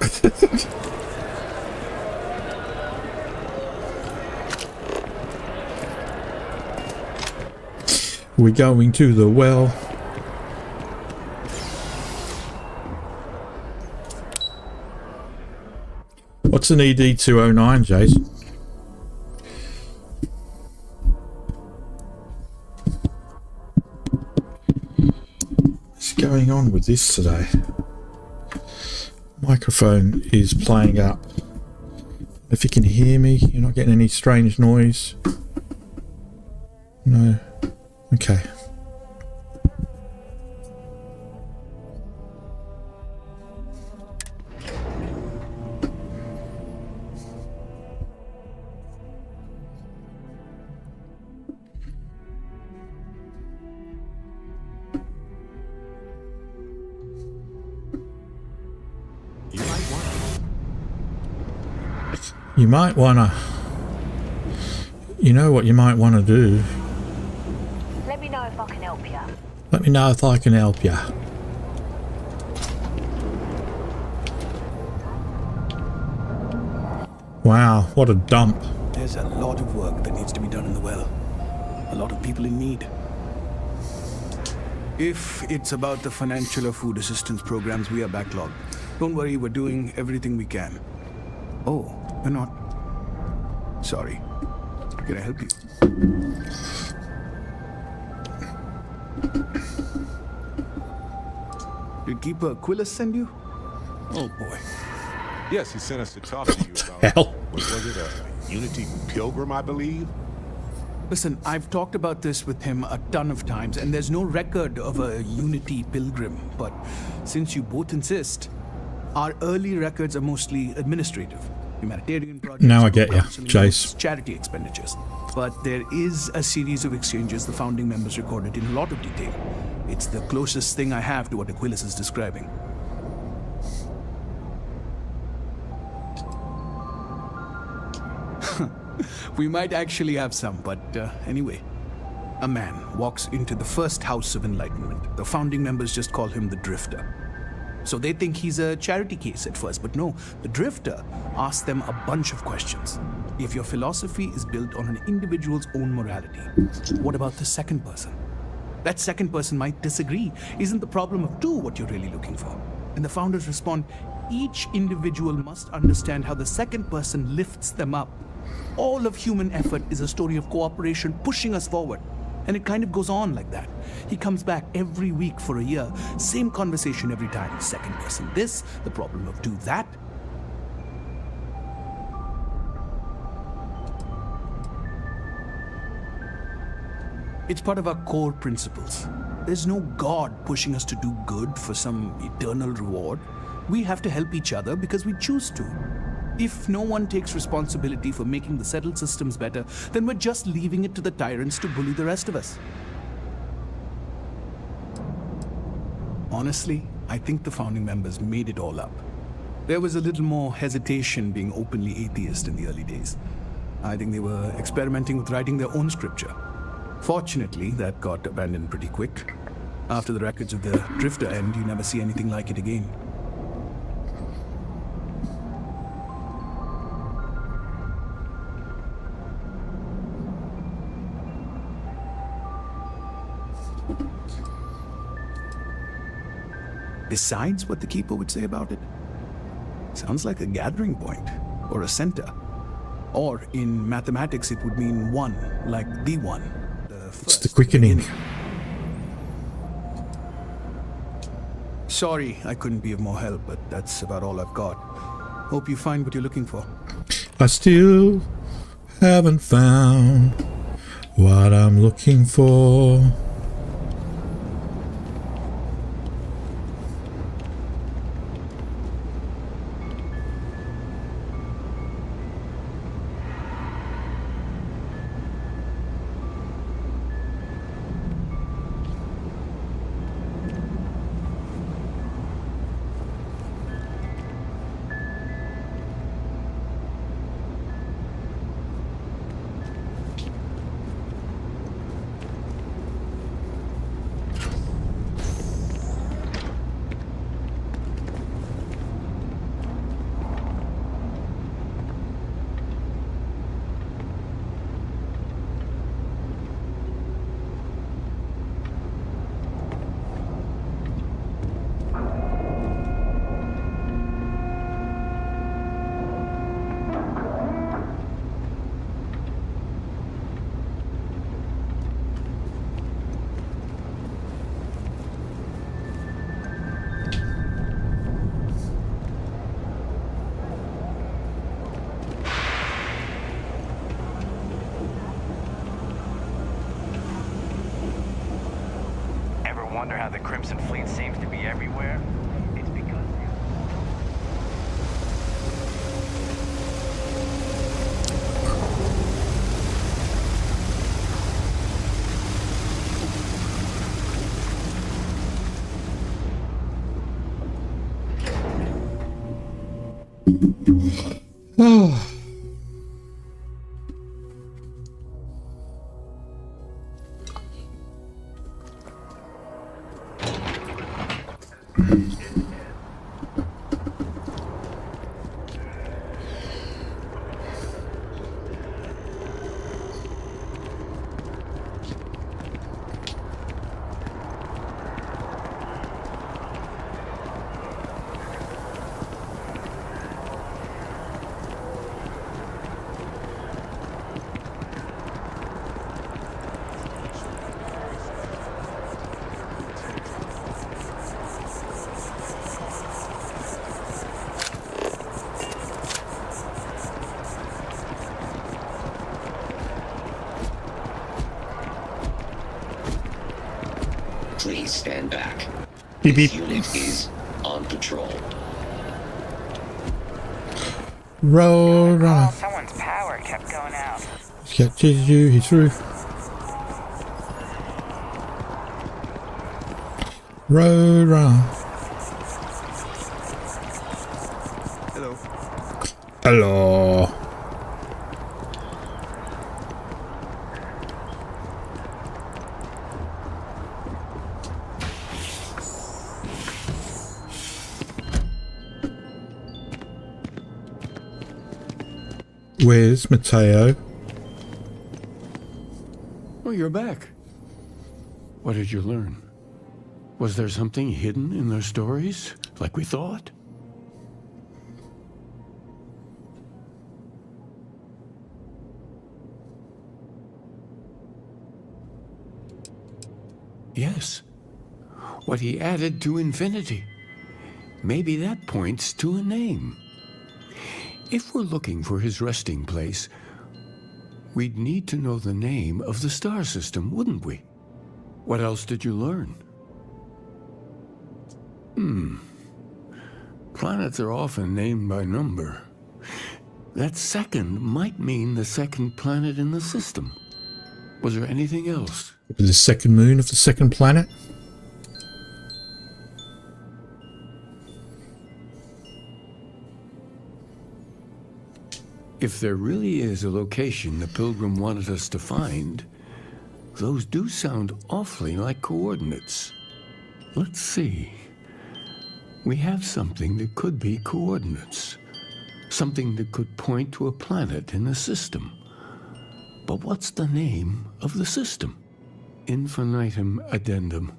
We're going to the well. What's an ED209, Jason? What's going on with this today? Microphone is playing up. If you can hear me, you're not getting any strange noise. No. Okay. You might wanna... You know what you might want to do? Let me know if I can help you. Let me know if I can help you. Wow, what a dump. There's a lot of work that needs to be done in the well. A lot of people in need. If it's about the financial or food assistance programs, we are backlogged. Don't worry, we're doing everything we can. Oh, you're not. Sorry. Can I help you? Did Keeper Quillis send you? Oh boy. Yes, he sent us to talk to you about... Hell. Was it a Unity Pilgrim, I believe? Listen, I've talked about this with him a ton of times, and there's no record of a Unity Pilgrim. But since you both insist, our early records are mostly administrative. Humanitarian projects... Now I get you, Chase. Charity expenditures. But there is a series of exchanges the founding members recorded in a lot of detail. It's the closest thing I have to what Aquilus is describing. We might actually have some, but anyway. A man walks into the first House of Enlightenment. The founding members just call him the Drifter. So they think he's a charity case at first, but no, the Drifter asks them a bunch of questions. If your philosophy is built on an individual's own morality, what about the second person? That second person might disagree. Isn't the problem of two what you're really looking for? And the founders respond, each individual must understand how the second person lifts them up. All of human effort is a story of cooperation pushing us forward. And it kind of goes on like that. He comes back every week for a year. Same conversation every time. Second person this, the problem of two that. It's part of our core principles. There's no God pushing us to do good for some eternal reward. We have to help each other because we choose to. If no one takes responsibility for making the settled systems better, then we're just leaving it to the tyrants to bully the rest of us. Honestly, I think the founding members made it all up. There was a little more hesitation being openly atheist in the early days. I think they were experimenting with writing their own scripture. Fortunately, that got abandoned pretty quick. After the records of the Drifter end, you never see anything like it again. Besides what the Keeper would say about it, sounds like a gathering point, or a center. Or in mathematics it would mean one, like the one. It's the quickening. Sorry, I couldn't be of more help, but that's about all I've got. Hope you find what you're looking for. I still haven't found what I'm looking for. wonder how the Crimson Fleet seems to be everywhere? It's because Oh. Please stand back. Beep, This beep. unit is on patrol. Roll, run. Someone's power kept going out. Catches you, he's through. Roll, run. Hello. Hello. Where's Mateo? Oh, you're back. What did you learn? Was there something hidden in their stories, like we thought? Yes. What he added to infinity. Maybe that points to a name. If we're looking for his resting place, we'd need to know the name of the star system, wouldn't we? What else did you learn? Planets are often named by number. That second might mean the second planet in the system. Was there anything else? The second moon of the second planet? If there really is a location the Pilgrim wanted us to find, those do sound awfully like coordinates. Let's see. We have something that could be coordinates. Something that could point to a planet in the system. But what's the name of the system? Infinitum addendum.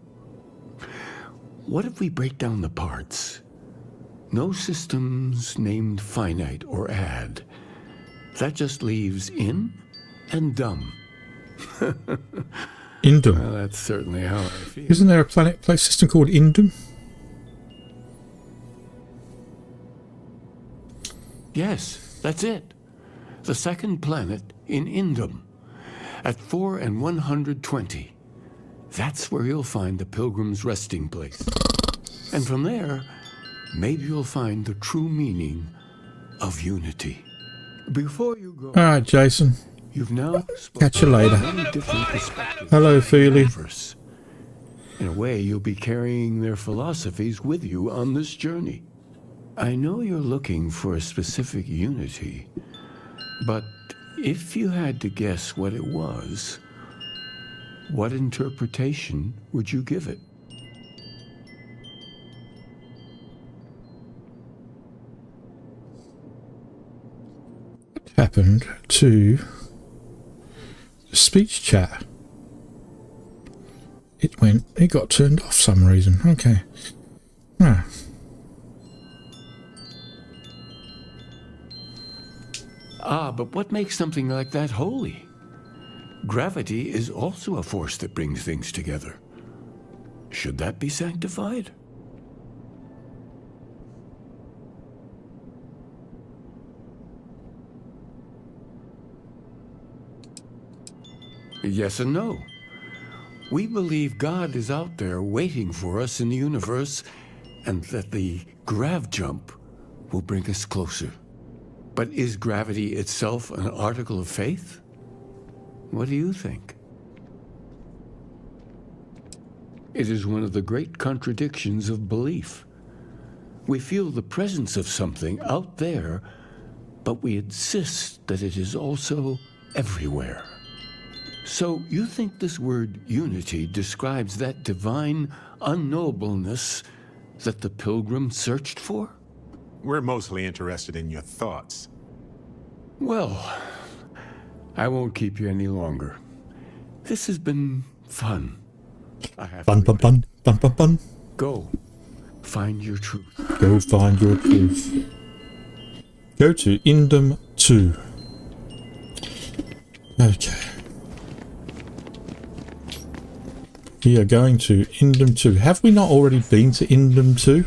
What if we break down the parts? No systems named finite or add. That just leaves in and dumb. Indum. Well, that's certainly how I feel. Isn't there a planet place system called Indum? Yes, that's it. The second planet in Indum. At 4 and 120. That's where you'll find the Pilgrim's resting place. And from there, maybe you'll find the true meaning of unity. Before you go... Alright, Jason. You've now Catch you later. many different perspectives. Hello, Feely. In a way, you'll be carrying their philosophies with you on this journey. I know you're looking for a specific unity, but if you had to guess what it was, what interpretation would you give it? What happened to the speech chat? It got turned off for some reason. Okay. Ah. But what makes something like that holy? Gravity is also a force that brings things together. Should that be sanctified? Yes and no. We believe God is out there waiting for us in the universe, and that the grav jump will bring us closer. But is gravity itself an article of faith? What do you think? It is one of the great contradictions of belief. We feel the presence of something out there, but we insist that it is also everywhere. So you think this word unity describes that divine unknowableness that the pilgrim searched for? We're mostly interested in your thoughts. Well, I won't keep you any longer. This has been fun. I have Fun, fun, fun, fun, fun, fun. Go. Find your truth. Go find your truth. Go to Indum 2. Okay. We are going to Indum 2. Have we not already been to Indum 2?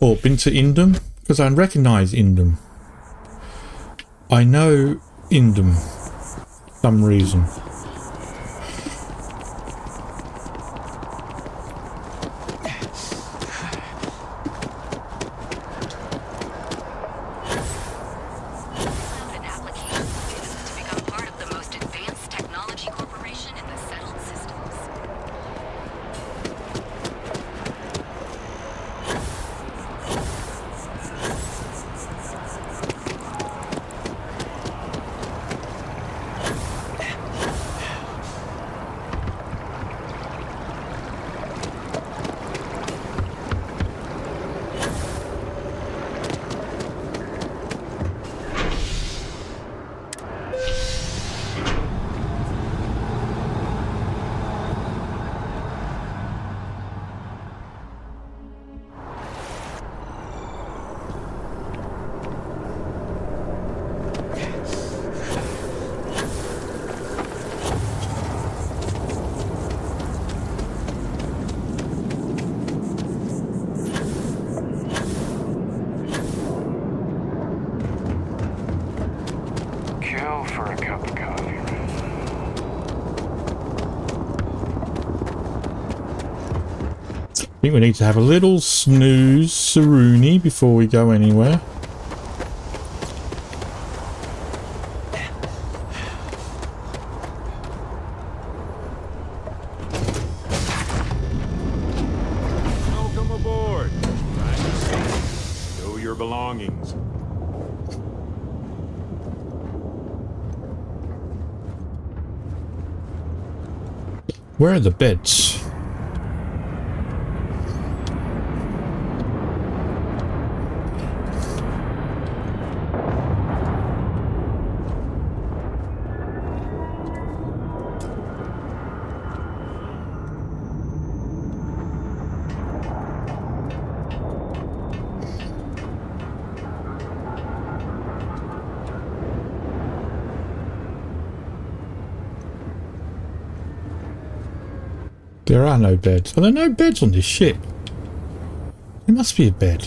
Or been to Indum? Because I recognise Indum. I know Indum. For some reason. I think we need to have a little snooze, Saruni, before we go anywhere. Welcome aboard. Find your seat. Stow your belongings. Where are the beds? There are no beds. Are there no beds on this ship? There must be a bed.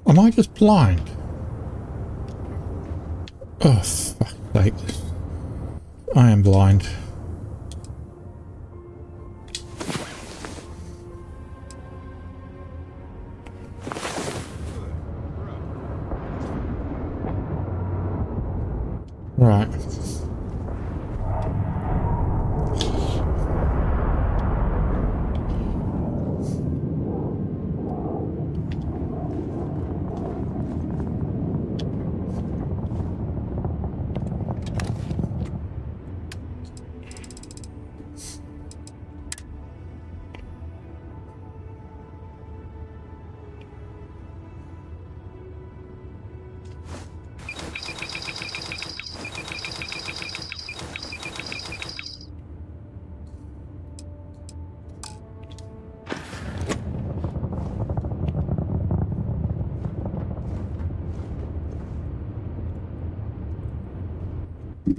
Am I just blind? Oh, fuck sake. I am blind. Right.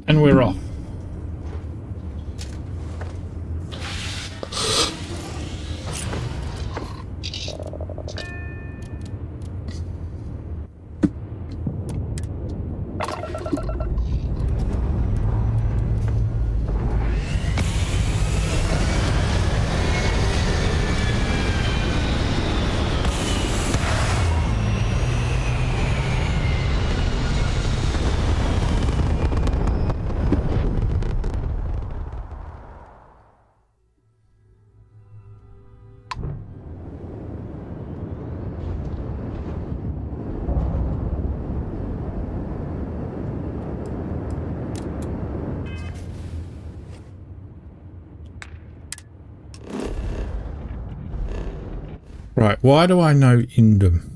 And we're off. Right, why do I know Indum?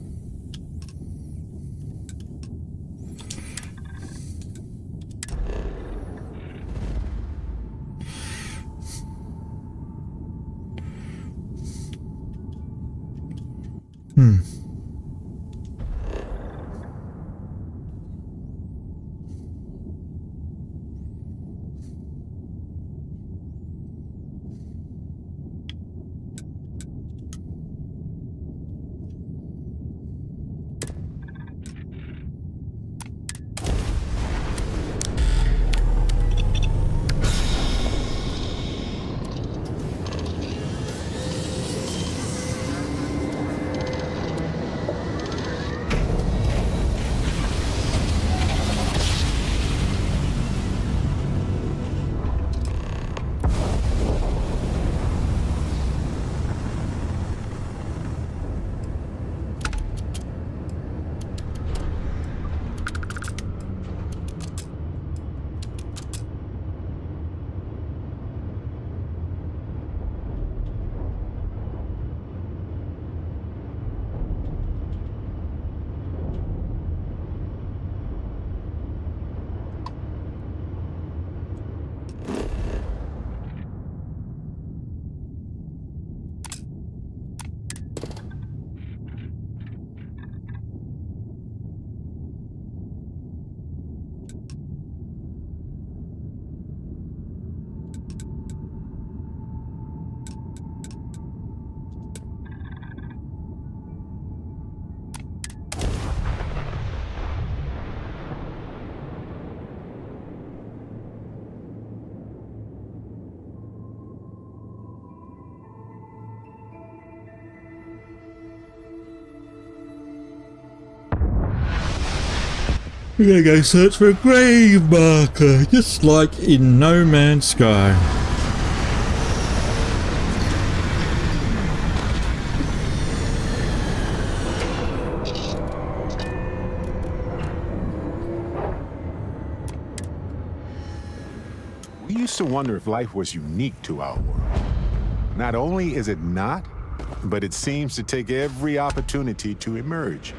We're gonna go search for a grave marker, just like in No Man's Sky. We used to wonder if life was unique to our world. Not only is it not, but it seems to take every opportunity to emerge.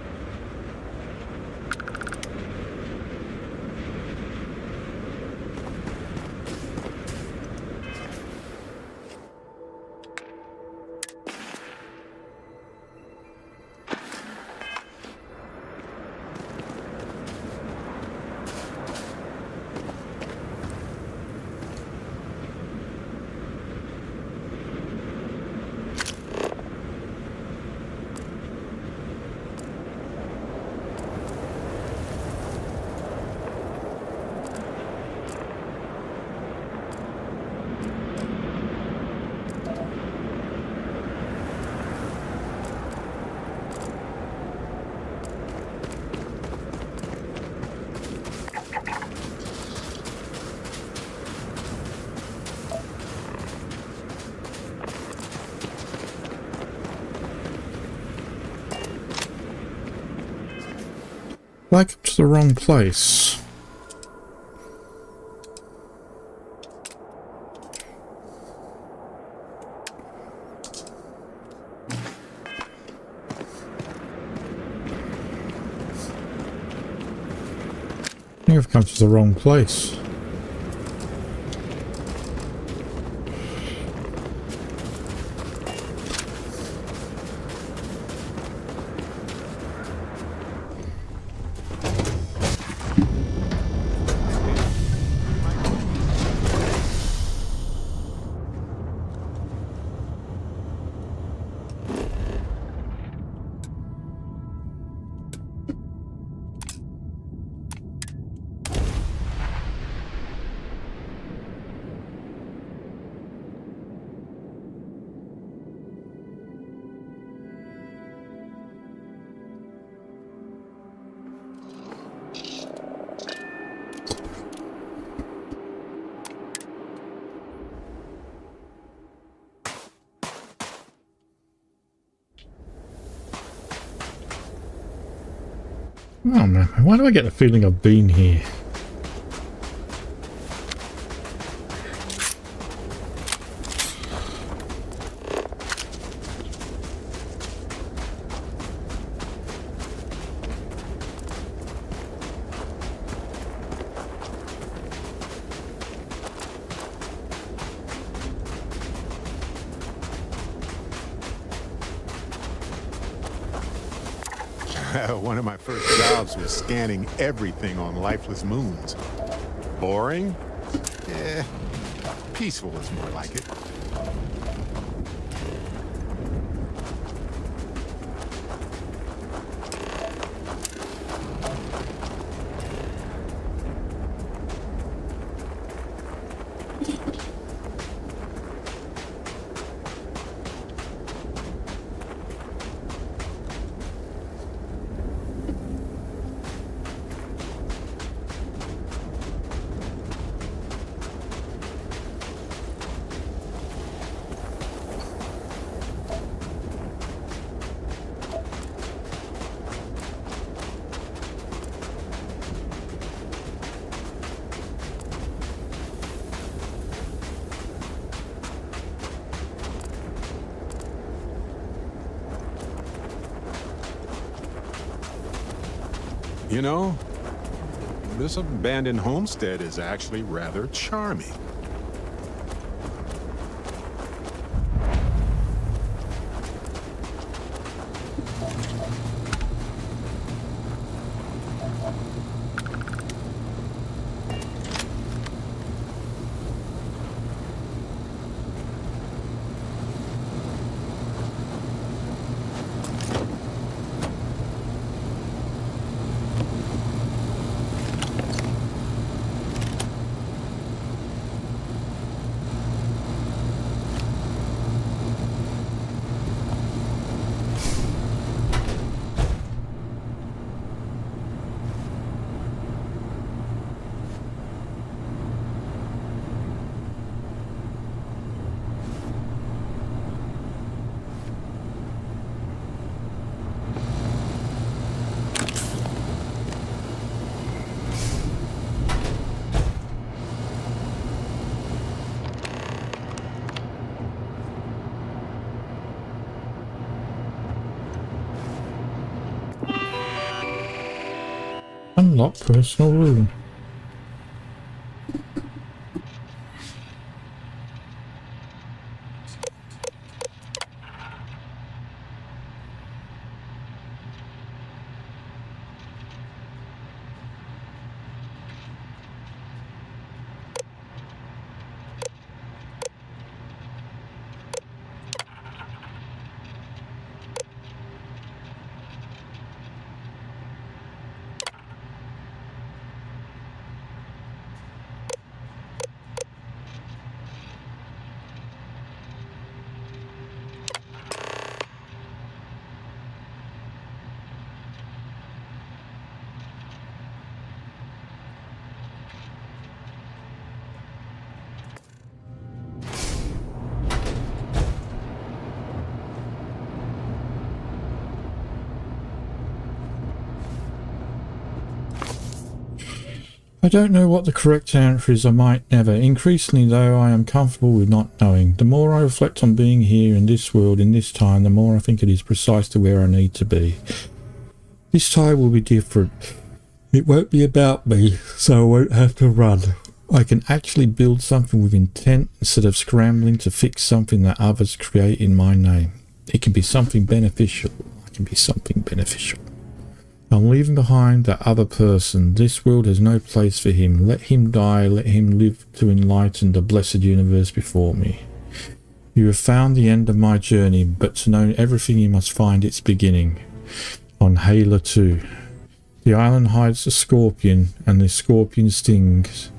Like to the wrong place. I think I've come to the wrong place. Oh man, why do I get the feeling I've been here? One of my first jobs was scanning everything on lifeless moons. Boring? Eh, peaceful is more like it. You know, this abandoned homestead is actually rather charming. Unlock personal room. I don't know what the correct answer is. I might never. Increasingly, though, I am comfortable with not knowing. The more I reflect on being here in this world, in this time, the more I think it is precisely where I need to be. This time will be different. It won't be about me, so I won't have to run. I can actually build something with intent instead of scrambling to fix something that others create in my name. It can be something beneficial. I can be something beneficial. I'm leaving behind that other person. This world has no place for him. Let him die. Let him live to enlighten the blessed universe before me. You have found the end of my journey, but to know everything you must find its beginning. On Halo 2. The island hides the scorpion, and the scorpion stings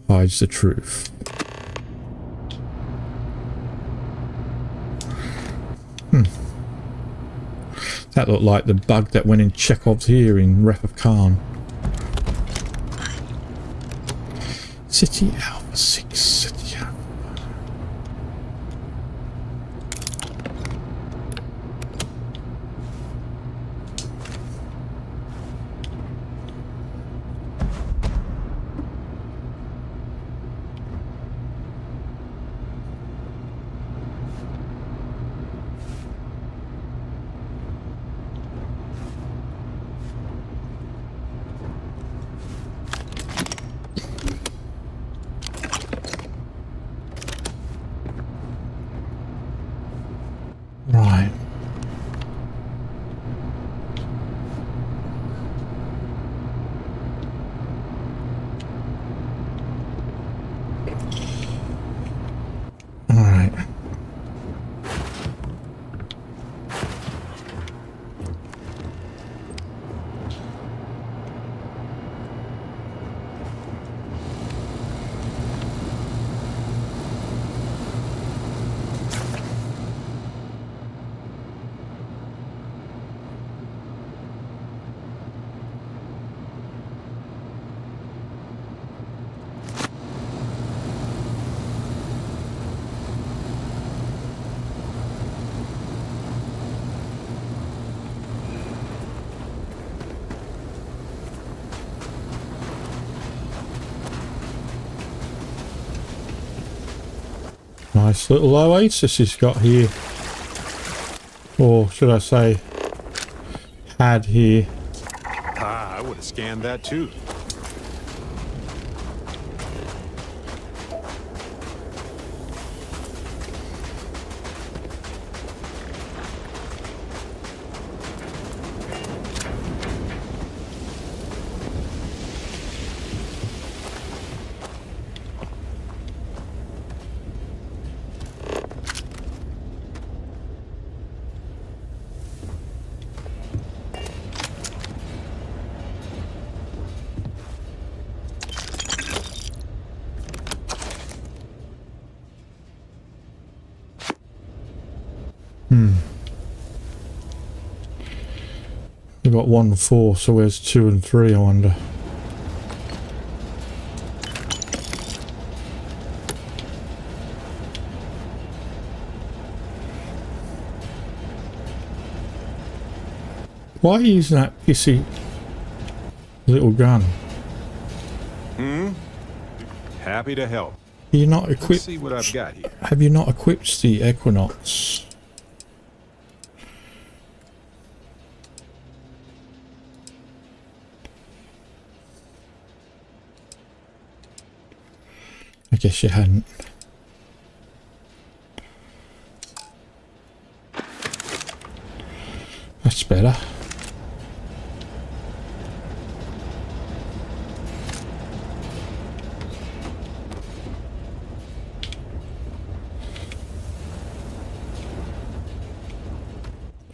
hides the truth. That looked like the bug that went in Chekhov's ear in Wrath of Khan. City Alpha 6, City Alpha. Nice little oasis he's got here. Or should I say, had here. Ah, I would have scanned that too. We've got 1 and 4, so where's 2 and 3, I wonder? Why are you using that pissy little gun? Happy to help. You're not equipped. Let's see what I've got here. Have you not equipped the Equinox? I guess you hadn't. That's better.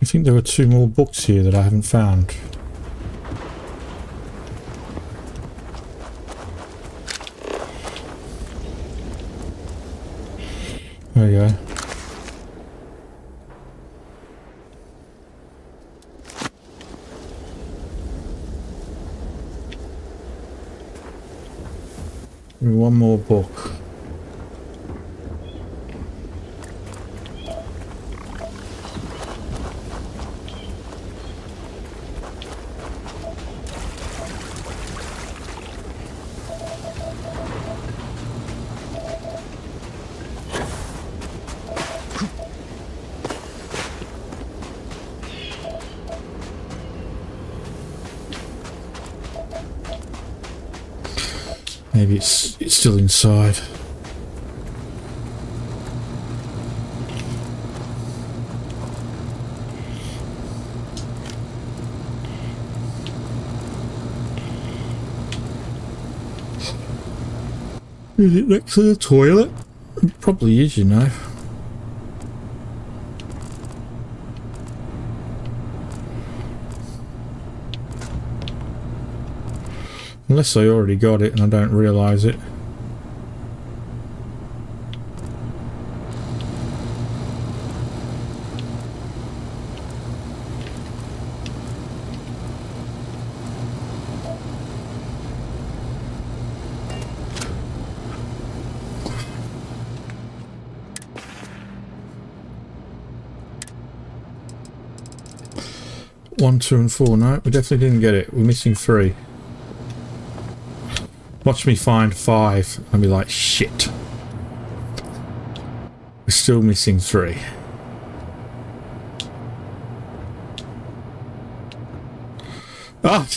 I think there were 2 more books here that I haven't found. There you go. One more book. Maybe it's still inside. Is it next to the toilet? It probably is, you know. Unless I already got it and I don't realise it. One, 2 and 4. No, we definitely didn't get it. We're missing 3. Watch me find 5 and be like, shit. We're still missing 3. Oh!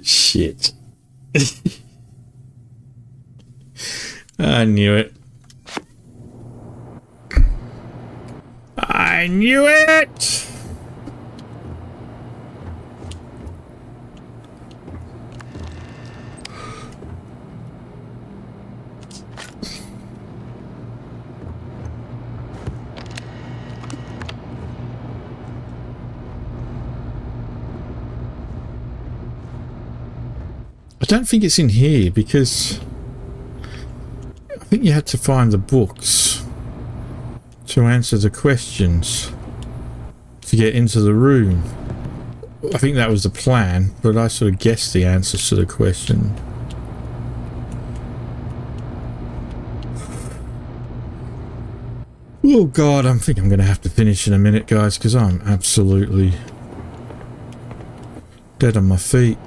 Shit. I knew it. I knew it! I don't think it's in here because I think you had to find the books to answer the questions to get into the room. I think that was the plan, but I sort of guessed the answers to the question. Oh god, I think I'm going to have to finish in a minute, guys, because I'm absolutely dead on my feet.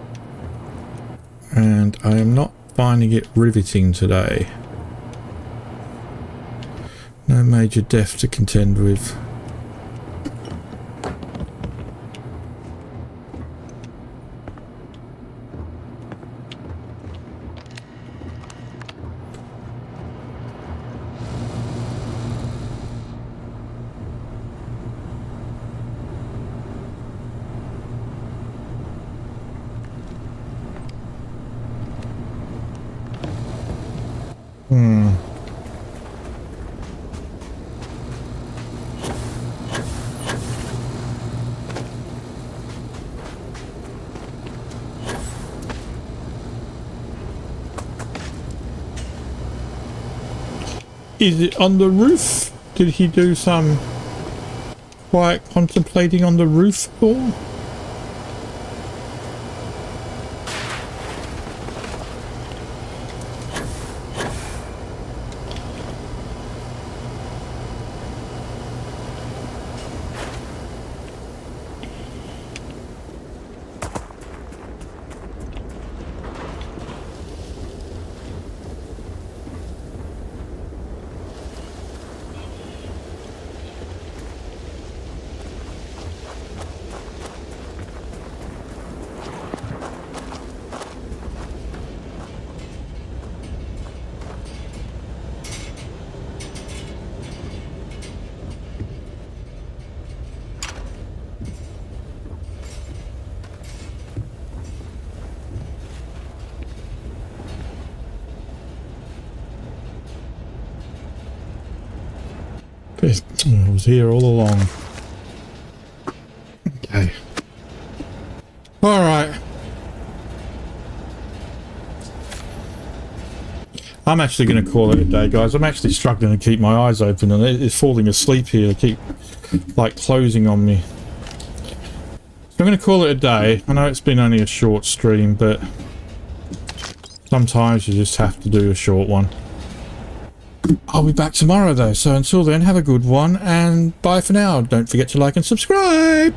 And I am not finding it riveting today. No major death to contend with. Is it on the roof? Did he do some quiet contemplating on the roof or? I was here all along. Okay. Alright. I'm actually going to call it a day, guys. I'm actually struggling to keep my eyes open and it's falling asleep here. They keep, like, closing on me. So I'm going to call it a day. I know it's been only a short stream, but sometimes you just have to do a short one. I'll be back tomorrow though, so until then, have a good one and bye for now. Don't forget to like and subscribe.